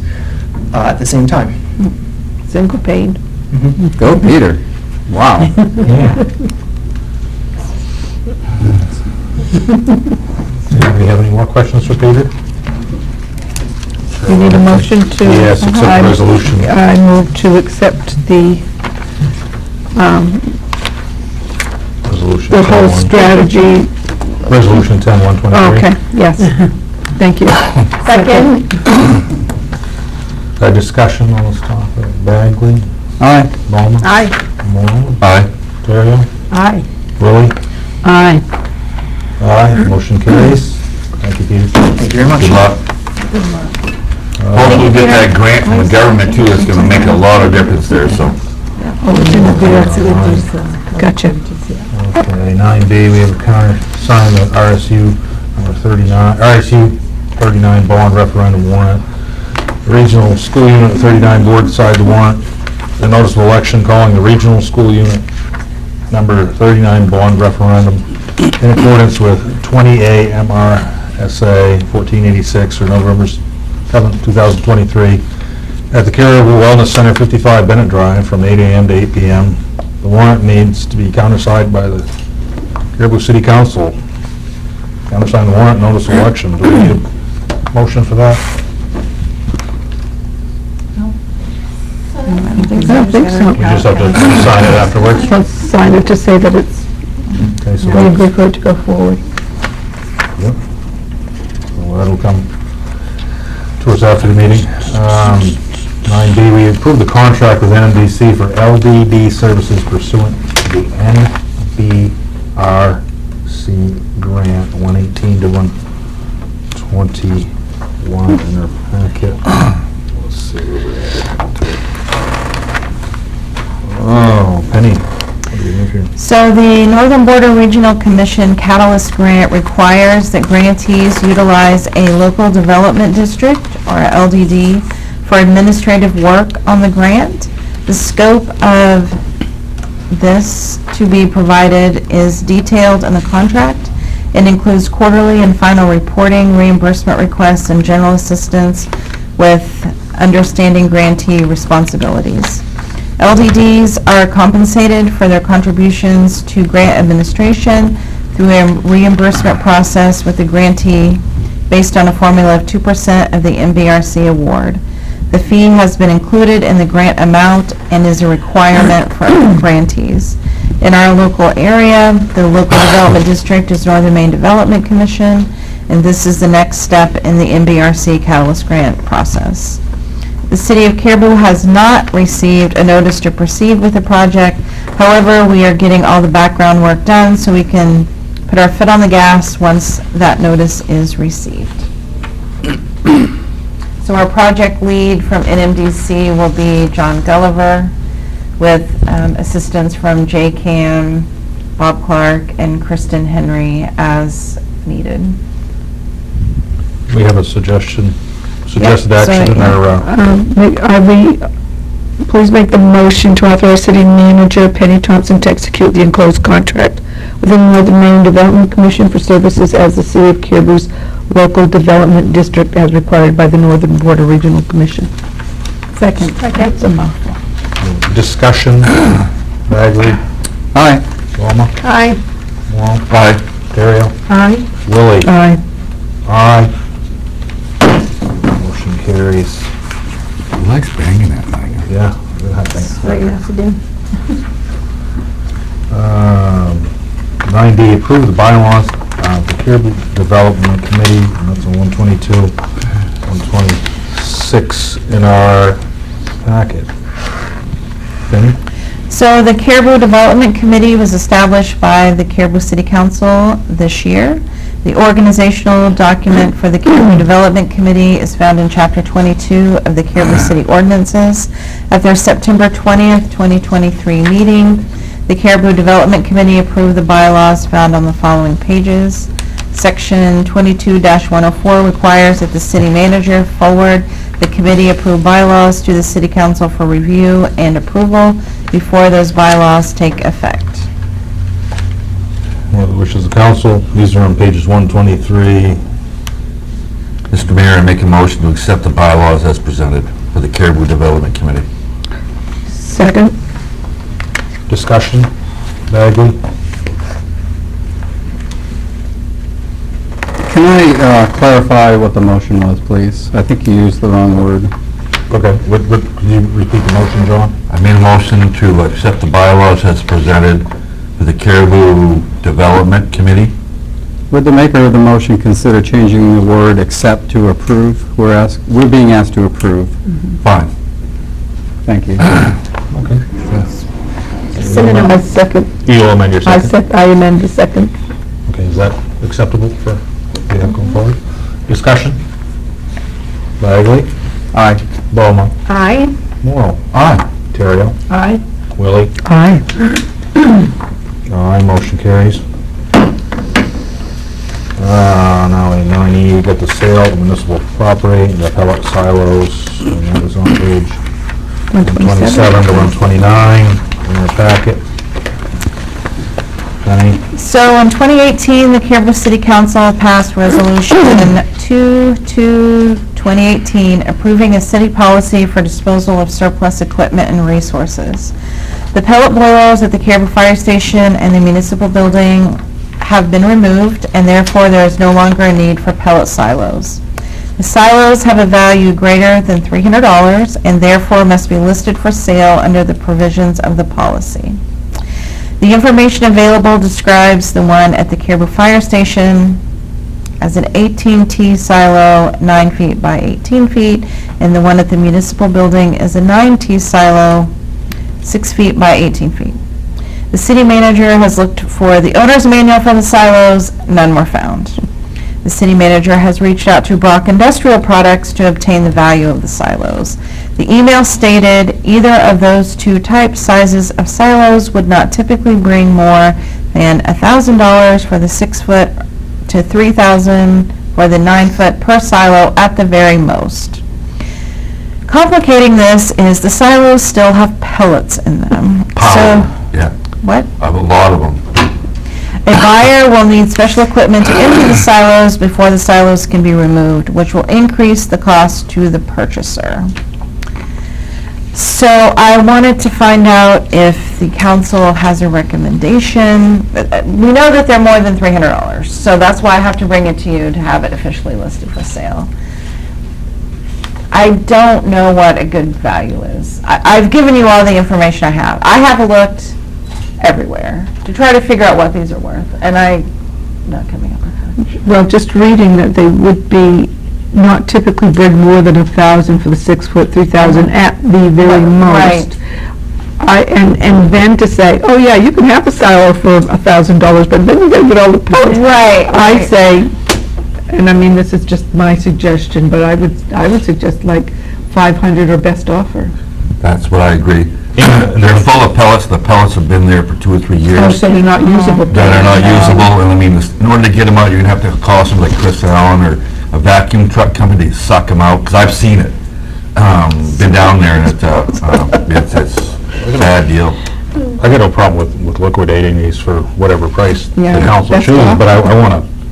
at the same time. Single pane. Go Peter. Wow. Anybody have any more questions for Peter? You need a motion to... Yes, accept the resolution. I move to accept the Resolution the whole 10-1. strategy. Resolution 10-123. Okay, yes. Thank you. Second. Discussion on this topic. Bagley? Aye. Bowman? Aye. Moore? Aye. Terrio? Aye. Willie? Aye. Aye. Motion carries. Thank you, Peter. Thank you very much. Good luck. Hopefully we'll get that grant from the government too, that's gonna make a lot of difference there, so. Oh, it's in the VRC with these, Gotcha. Okay, 9B, we have a countersign the RSU number 39, RSU 39 bond referendum warrant. The Regional School Unit 39 board decided to warrant the notice of election calling the Regional School Unit number 39 bond referendum in accordance with 20A MRSA 1486 or November 7th, 2023 at the Caribou Wellness Center, 55 Bennett Drive, from 8 a.m. to 8 p.m. The warrant needs to be countersigned by the Caribou City Council. Countersign the warrant, notice of election. Do we need a motion for that? I don't think so. We just have to sign it afterwards? Let's sign it to say that it's, Okay, so we agree for it to go forward. Yep. Well, that'll come to us after the meeting. 9B, we approve the contract with NMDC for LDD services pursuant to the NBRC grant 118 to 121 in our packet. Let's see where we're at. Oh, Penny, what do we have here? So the Northern Border Regional Commission Catalyst Grant requires that grantees utilize a local development district, or a LDD, for administrative work on the grant. The scope of this to be provided is detailed in the contract. It includes quarterly and final reporting, reimbursement requests, and general assistance with understanding grantee responsibilities. LDDs are compensated for their contributions to grant administration through a reimbursement process with the grantee based on a formula of 2% of the MBRC award. The fee has been included in the grant amount and is a requirement for grantees. In our local area, the local development district is Northern Maine Development Commission, and this is the next step in the MBRC Catalyst Grant process. The City of Caribou has not received a notice to proceed with the project. However, we are getting all the background work done so we can put our foot on the gas once that notice is received. So our project lead from NMDC will be John Gulliver, with assistance from JCAM, Bob Clark, and Kristen Henry as needed. We have a suggested action in our, Please make the motion to authorize city manager Penny Thompson to execute the enclosed contract with the Northern Maine Development Commission for services as the City of Caribou's local development district as required by the Northern Border Regional Commission. Second. That's a mouthful. discussion. Bagley? Aye. Walma? Aye. Wong? Aye. Terrio? Aye. Willie? Aye. Aye. Motion carries. He likes banging that thing. Yeah, look at that thing. What you have to do? 9D, approve the bylaws of the Caribou Development Committee, and that's on 122, 126 in our packet. Penny? So the Caribou Development Committee was established by the Caribou City Council this year. The organizational document for the Caribou Development Committee is found in Chapter 22 of the Caribou City Ordinances. At their September 20th, 2023 meeting, the Caribou Development Committee approved the bylaws found on the following pages. Section 22-104 requires that the city manager forward the committee-approved bylaws to the City Council for review and approval before those bylaws take effect. What are the wishes of the council? These are on pages 123. Mr. Mayor, I make a motion to accept the bylaws as presented for the Caribou Development Committee. Second. Discussion. Bagley? Can I clarify what the motion was, please? I think you used the wrong word. Okay, could you repeat the motion, John? I made a motion to accept the bylaws as presented for the Caribou Development Committee. Would the maker of the motion consider changing the word "accept" to "approve"? We're being asked to approve. Fine. Thank you. Okay. I second. You will amend your second? I amend the second. Okay, is that acceptable for what we have going forward? Discussion? Bagley? Aye. Bowman? Aye. Morrow? Aye. Terrio? Aye. Willie? Aye. Aye, motion carries. Now we got the sale of municipal property, the pellet silos, and that was on page 127 to 129 in your packet. Penny? So in 2018, the Caribou City Council passed Resolution 2/2018 approving a city policy for disposal of surplus equipment and resources. The pellet boilers at the Caribou Fire Station and the municipal building have been removed, and therefore there is no longer a need for pellet silos. The silos have a value greater than $300 and therefore must be listed for sale under the provisions of the policy. The information available describes the one at the Caribou Fire Station as an 18T silo, 9 feet by 18 feet, and the one at the municipal building is a 9T silo, 6 feet by 18 feet. The city manager has looked for the owner's manual for the silos, none were found. The city manager has reached out to Brock Industrial Products to obtain the value of the silos. The email stated either of those two type sizes of silos would not typically bring more than $1,000 for the 6 foot to $3,000 for the 9 foot per silo at the very most. Complicating this is the silos still have pellets in them. So, Yeah, what? I have a lot of them. A buyer will need special equipment to empty the silos before the silos can be removed, which will increase the cost to the purchaser. So I wanted to find out if the council has a recommendation. We know that they're more than $300, so that's why I have to bring it to you to have it officially listed for sale. I don't know what a good value is. I've given you all the information I have. I have looked everywhere to try to figure out what these are worth, and I'm not coming up with that. Well, just reading that they would be not typically bid more than 1,000 for the 6 foot, 3,000 at the very Right. most. And then to say, oh yeah, you can have a silo for $1,000, but then you gotta get all the pellets. Right, I right. say, and I mean, this is just my suggestion, but I would suggest like 500 or best offer. That's what I agree. And They're full of pellets, the pellets have been there for 2 or 3 Oh, years. so they're not usable. That are not usable, and I mean, in order to get them out, you're gonna have to call somebody like Chris Allen or a vacuum truck company to suck them out, because I've seen it. Been down there, and it's a bad deal. I got no problem with liquidating these for whatever price the Yeah, council that's chooses, fine. but I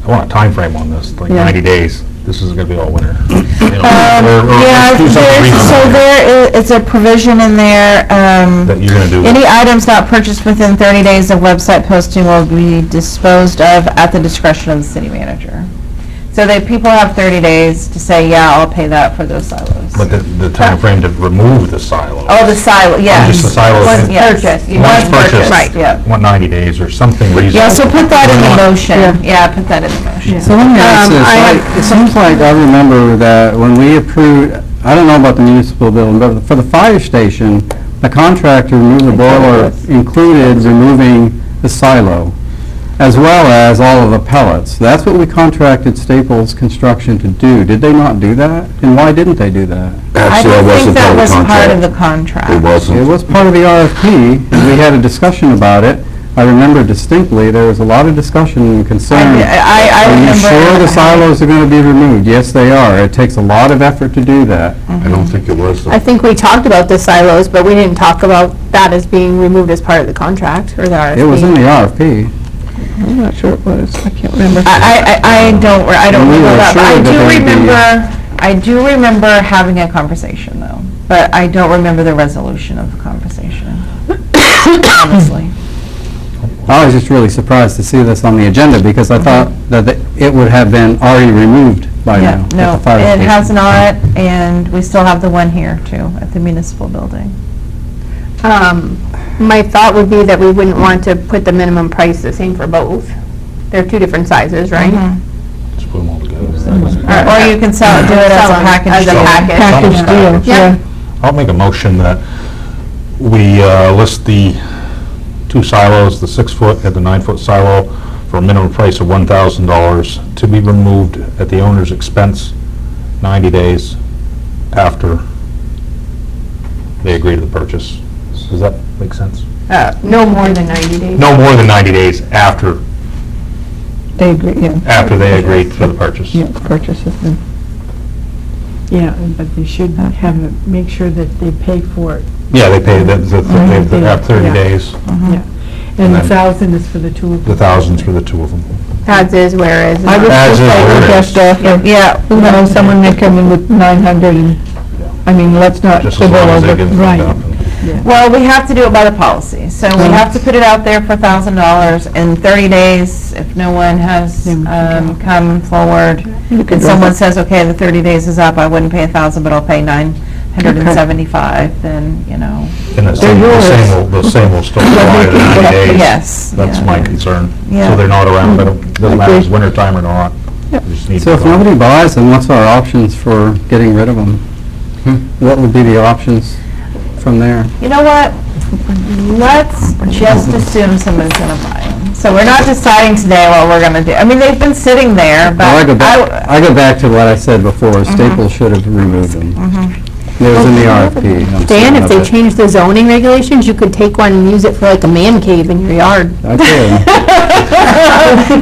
want a time frame on this, like Yeah. 90 days. This isn't gonna be all winter. You know, Yeah, or let's do something so reasonable there is a provision in there, That you're gonna do. any items not purchased within 30 days of website posting will be disposed of at the discretion of the city manager. So people have 30 days to say, yeah, I'll pay that for those silos. But the time frame to remove the silo. Oh, the silo, yes. Just the silos. Once Yes. purchased. Once Once purchased. purchased, yeah. Want 90 days or something reasonable. Yeah, so put that in the motion. Yeah. Yeah, put that in the motion. So let me ask this, it seems like I remember that when we approved, I don't know about the municipal building, but for the fire station, the contractor removed the boiler included removing the silo, as well as all of the pellets. That's what we contracted Staples Construction to do. Did they not do that? And why didn't they do that? I Actually, don't think wasn't that part was of the part of the contract. contract. It It wasn't. was part of the RFP, and we had a discussion about it. I remember distinctly, there was a lot of discussion and concern. I Are you remember. sure the silos are going to be removed? Yes, they are. It takes a lot of effort to do that. I don't think it was. I think we talked about the silos, but we didn't talk about that as being removed as part of the contract or the RFP. It was in the RFP. I'm not sure it was, I can't remember. I don't And we remember were that, but sure that they would be- I do remember having a conversation though, but I don't remember the resolution of the conversation, honestly. I was just really surprised to see this on the agenda because I thought that it would have been already removed by Yeah, now at no, the fire it station. has not, and we still have the one here too, at the municipal building. My thought would be that we wouldn't want to put the minimum price the same for both. They're two different sizes, right? Mhm. Just put them all together. Or you can do it as a Sell 'em package as a deal. package. Package deal, yeah. I'll make a motion that we list the 2 silos, the 6 foot and the 9 foot silo, for a minimum price of $1,000 to be removed at the owner's expense 90 days after they agree to the purchase. Is that Makes sense. No more than 90 days. No more than 90 days after They agree, yeah. after they agreed for the purchase. Yeah, purchases. Yeah, but they should have, make sure that they pay for it. Yeah, they pay, they have 30 Yeah. days, Yeah. And And the then- 1,000 is for the two of the them. thousands for the two of them. As is, where is. I would As just is, like where the it best is. offer. Yeah. You know, someone may come in with 900 and, I mean, let's not Just as quibble long as they over. get it Right. hooked up. Well, we have to do it by the policy, so we have to put it out there for $1,000 in 30 days. If no one has Then we can come forward, and someone says, okay, the 30 days is up, I wouldn't pay 1,000, but I'll pay 975, then, you know. And the same will still apply to the 90 days. Yes. That's yeah. my concern. Yeah. So they're not around, but it doesn't matter if it's winter time or not. We just need So to if go. nobody buys, then what's our options for getting rid of them? What would be the options from there? You know what? Let's just assume somebody's gonna buy them. So we're not deciding today what we're gonna do. I mean, they've been sitting there, but. Well, I go back to what I said before, Staples should have removed them. It was in the RFP. I'm Dan, certain if of they it. change the zoning regulations, you could take one and use it for like a man cave in your yard. I could.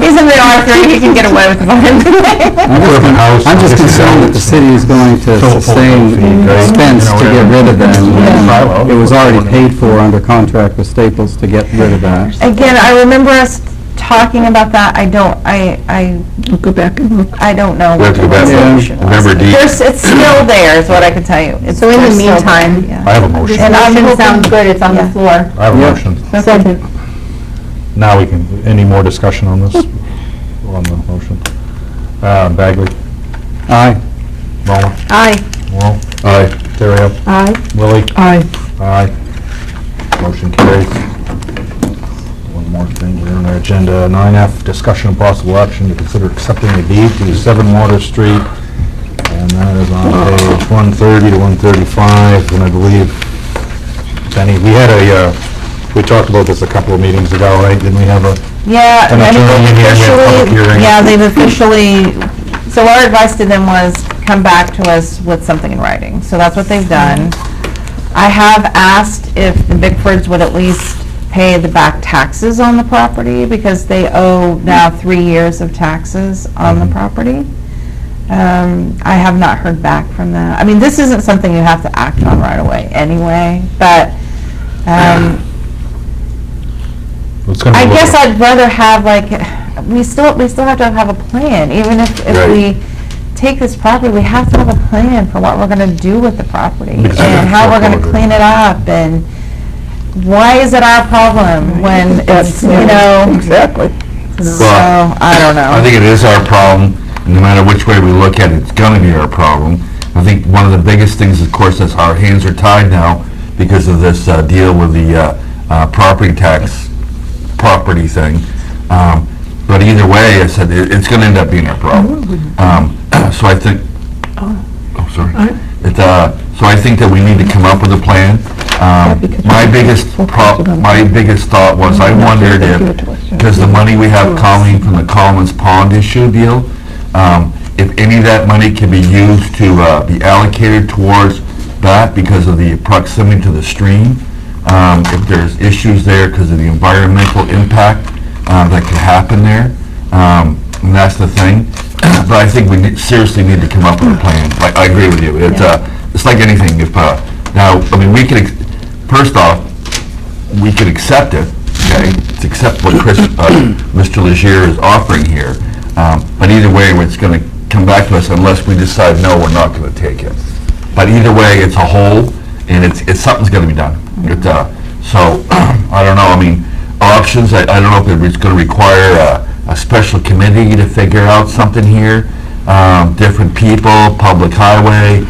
He's in the R3, he can get away with it. I'm just concerned that the city is going to sustain expense to get rid of them. It was already paid for under contract with Staples to get rid of that. Again, I remember us talking about that. I don't, We'll go back and look. I don't know We what have to the go back and resolution was. remember D. It's still there, is what I can tell you. So in the It's still there, meantime, yeah. I have a motion. And I'm Motion hoping- sounds good, it's on the Yeah. floor. I have a Yep. motion. Second. Now we can, any more discussion on this, on the motion? Bagley? Aye. Bowman? Aye. Wall? Aye. Terrio? Aye. Willie? Aye. Aye. Motion carries. One more thing here on our agenda, 9F, discussion and possible action to consider accepting a deed to 7 Water Street, and that is on page 130 to 135, and I believe, Penny, we had we talked about this a couple of meetings ago, right? Didn't we have a, Yeah, An I mean, attorney in here, we had a public hearing. yeah, they've officially, so our advice to them was come back to us with something in writing. So that's what they've done. I have asked if the Bickfords would at least pay the back taxes on the property because they owe now 3 years of taxes on the property. I have not heard back from them. I mean, this isn't something you have to act on right away anyway, but, it's gonna be I a little- guess I'd rather have like, we still have to have a plan, even if Right. we take this property, we have to have a plan for what we're gonna do with the property Because we're and gonna how we're gonna foreclose it. clean it up and why is it our problem when it's, you know, Exactly. so, I don't know. I think it is our problem, and no matter which way we look at it, it's gonna be our problem. I think one of the biggest things, of course, is our hands are tied now because of this deal with the property tax property thing. But either way, I said, it's gonna end up being our problem. So I think, oh, sorry. So I think that we need to come up with a plan. My biggest thought was, I wondered if, because the money we have coming from the Commons Pond issue deal, if any of that money can be used to be allocated towards that because of the proximity to the stream, if there's issues there because of the environmental impact that could happen there, and that's the thing. But I think we seriously need to come up with a plan. I agree with you. It's like anything. If now, I mean, we could, first off, we could accept it, okay? To accept what Mr. Legier is offering here. But either way, it's going to come back to us unless we decide, no, we're not going to take it. But either way, it's a whole, and it's something's going to be done. So, I don't know, I mean, options, I don't know if it's going to require a special committee to figure out something here, different people, public highway,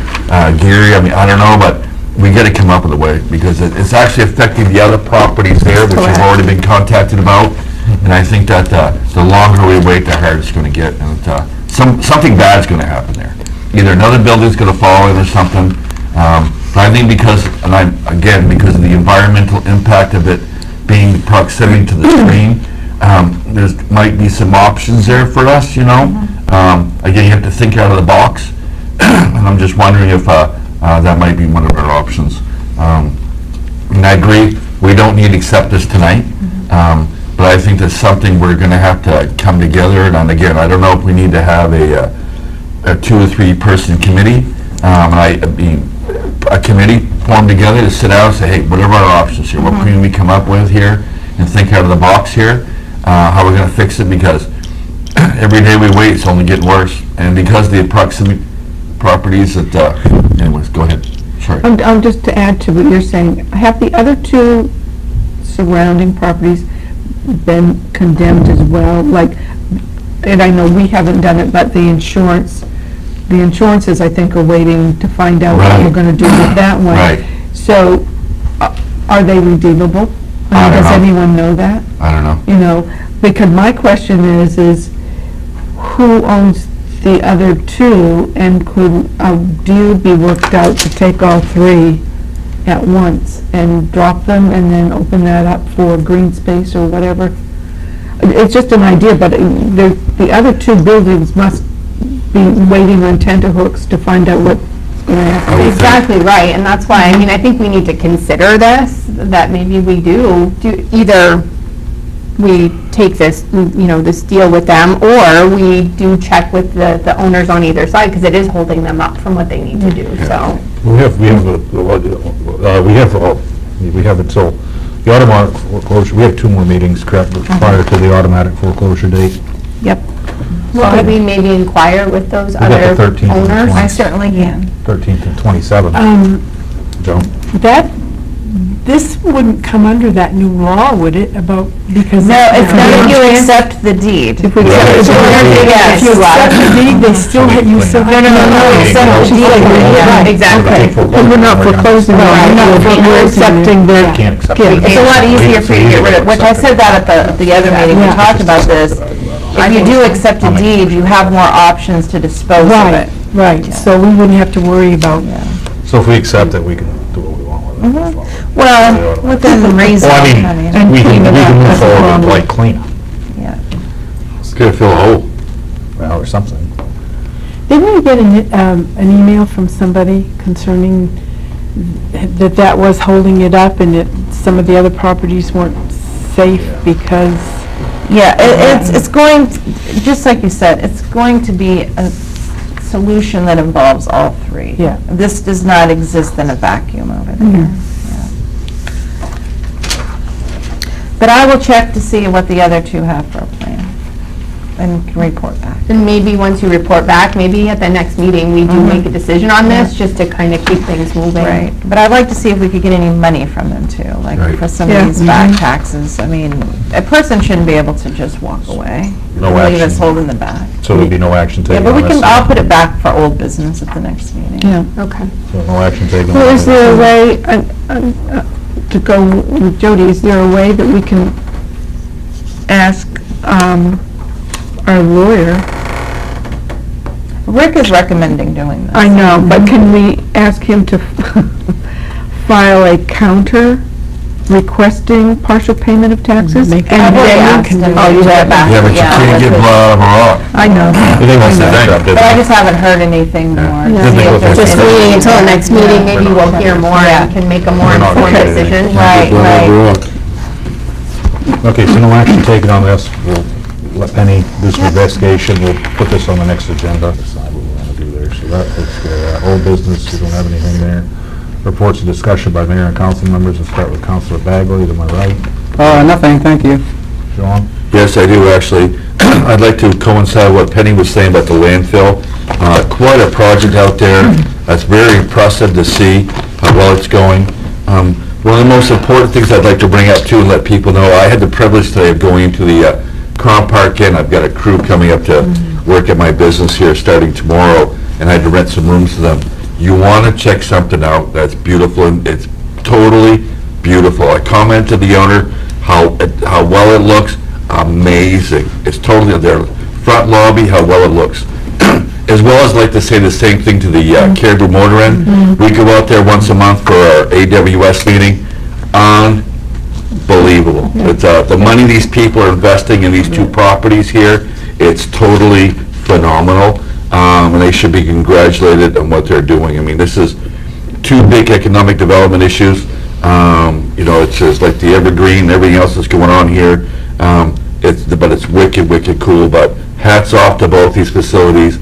Gary, I mean, I don't know, but we got to come up with a way, because it's actually affecting the other properties there, which have already been contacted about, and I think that the longer we wait, the harder it's going to get, and something bad's going to happen there. Either another building's going to fall in or something, but I think because of the environmental impact of it being proximity to the stream, there might be some options there for us, you know? Again, you have to think out of the box, and I'm just wondering if that might be one of our options. And I agree, we don't need to accept this tonight, but I think that's something we're gonna have to come together, and again, I don't know if we need to have a 2 or 3 person committee, a committee formed together to sit down and say, hey, what are our options here? What can we come up with here and think out of the box here? How we're gonna fix it, because every day we wait, it's only getting worse. And because the proximity properties that, anyways, go ahead. Sorry. Just to add to what you're saying, have the other 2 surrounding properties been condemned as well? Like, and I know we haven't done it, but the insurances, I think, are waiting to find out what Right. we're gonna do with that one. Right. So, are they redeemable? I don't Does know. anyone know that? I don't know. You know, because my question is who owns the other 2, and could a deal be worked out to take all 3 at once and drop them and then open that up for green space or whatever? It's just an idea, but the other 2 buildings must be waiting on tenterhooks to find out what's going to happen. Exactly right, and that's why, I mean, I think we need to consider this, that maybe we do either we take this, you know, this deal with them, or we do check with the owners on either side, because it is holding them up from what they need to do, so. We have until the automatic foreclosure, we have 2 more meetings, correct, prior to the automatic foreclosure date. Yep. Well, could we maybe inquire with those got the other 13th and owners? 20th. I certainly can. 13th and 27th. Joan? This wouldn't come under that new law, would it, because... No, it's not if you accept the deed. If we Right. accept the deed, Yes. If you accept the deed, they still, you still have... accept the deed. Yeah, exactly. But we're not foreclosing on it, we're accepting their Can't accept gift. It's a lot easier for you to get rid of, which I said that at the other meeting, we Yeah. talked about this. If you do accept a deed, you have more options to dispose of Right, it. right, so we wouldn't have to worry about... So if we accept it, we can do what we want with it. as well. Well, within reason. Well, I mean, we can move forward with like cleanup, Yeah. It's gonna fill a hole. well, or something. Didn't we get an email from somebody concerning that was holding it up and that some of the other properties weren't safe because... Yeah, it's going, just like you said, it's going to be a solution that involves all 3. Yeah. This does not exist in a vacuum over there. Yeah. But I will check to see what the other 2 have for a plan and can report back. And maybe once you report back, maybe at the next meeting, we do make a decision on this, just to kind of keep things moving. Right, but I'd like to see if we could get any money from them too, like Right. for some Yeah. of these back taxes. I mean, a person shouldn't be able to just walk away. No and Leave action. us holding the back. So there'd be no action Yeah, taken but on we this? can, I'll put it back for old business at the next meeting. Yeah. Okay. So no action taken? Well, on is this? there a way, to go with Jody, is there a way that we can ask our lawyer? Rick is recommending doing this. I know, but can we ask him to file a counter requesting partial payment of taxes? Make And I've already then- asked him Oh, you to have get back. Yeah, but you can't get blood out of a rock. I know. They want to accept it. But I just haven't heard anything more. to Yeah. see if there's Just any- waiting until the next meeting, maybe we'll hear more Yeah. and can make a more We're not informed gonna do decision. Right, right. Okay, so no action taken on this. We'll let Penny do some investigation. We'll put this on the next agenda. Decide what we want to do there. So that takes care of that. Old business, we don't have anything there. Reports of discussion by mayor and council members. We'll start with Councilor Bagley, to my right. Nothing, thank you. John? Yes, I do, actually. I'd like to coincide what Penny was saying about the landfill. Quite a project out there. It's very impressive to see how well it's going. One of the most important things I'd like to bring up too and let people know, I had the privilege today of going into the Crown Park Inn. I've got a crew coming up to work at my business here starting tomorrow, and I had to rent some rooms to them. You want to check something out that's beautiful, and it's totally beautiful. I commented to the owner how well it looks. Amazing. It's totally their front lobby, how well it looks. As well as like to say the same thing to the Caribou Motor Inn. We go out there once a month for our AWS meeting. Unbelievable. It's, the money these people are investing in these 2 properties here, it's totally phenomenal. And they should be congratulated on what they're doing. I mean, this is 2 big economic development issues. You know, it's just like the evergreen, everything else that's going on here. But it's wicked, wicked cool. But hats off to both these facilities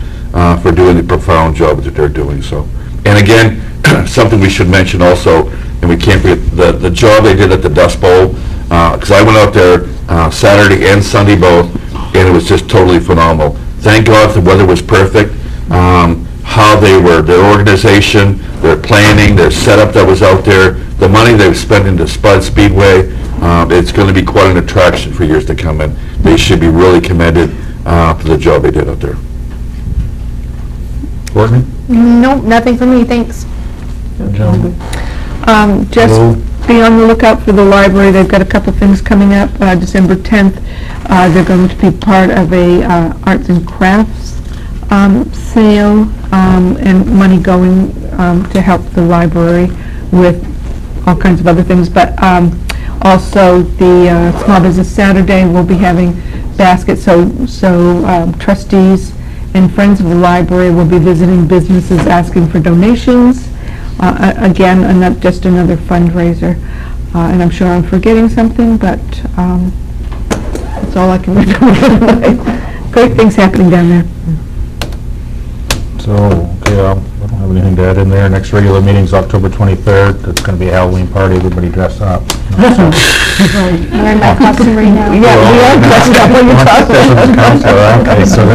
for doing the profound job that they're doing, so. And again, something we should mention also, and we can't forget, the job they did at the Dust Bowl, because I went out there Saturday and Sunday both, and it was just totally phenomenal. Thank God the weather was perfect. How they were, their organization, their planning, their setup that was out there, the money they've spent into Spud Speedway, it's going to be quite an attraction for years to come, and they should be really commended for the job they did out there. Courtney? Nope, nothing for me, thanks. Just Hello. be on the lookout for the library. They've got a couple things coming up. December 10th, they're going to be part of a arts and crafts sale, and money going to help the library with all kinds of other things. But also, the Small Business Saturday will be having baskets, so trustees and friends of the library will be visiting businesses asking for donations. Again, just another fundraiser. And I'm sure I'm forgetting something, but that's all I can remember. Great things happening down there. So, okay, I don't have anything to add in there. Next regular meeting's October 23rd. It's going to be a Halloween party, everybody dress up. I'm wearing my costume right now. Yeah, we are dressed up when you're talking. Okay, so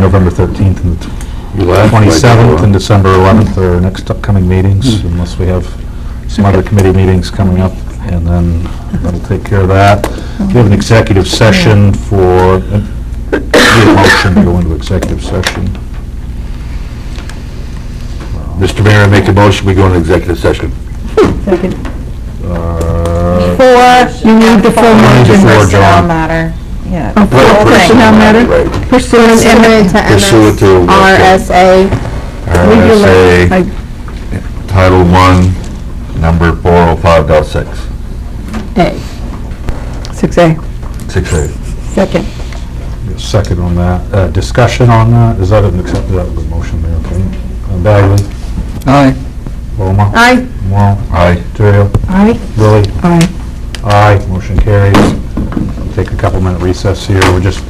November 13th and You laughed like you 27th were. and December 11th are our next upcoming meetings, unless we have some other committee meetings coming up, and then that'll take care of that. We have an executive session for, need a motion to go into executive session. Mr. Mayor, I make a motion, we go into executive session. Second. You need the full motion. Before, John. Matter. Yeah. Oh, Right, personnel matter? Right. Pursuant Pursuant to RSA. RSA Title I, number 405.6. A. 6A. 6A. Second. Second on that. Discussion on that, is that an accepted, that was a motion there, okay? Bagley? Aye. Loma? Aye. Wall? Aye. Terrell? Aye. Lily? Aye. Aye, motion carries. Take a couple minute recess here, we're just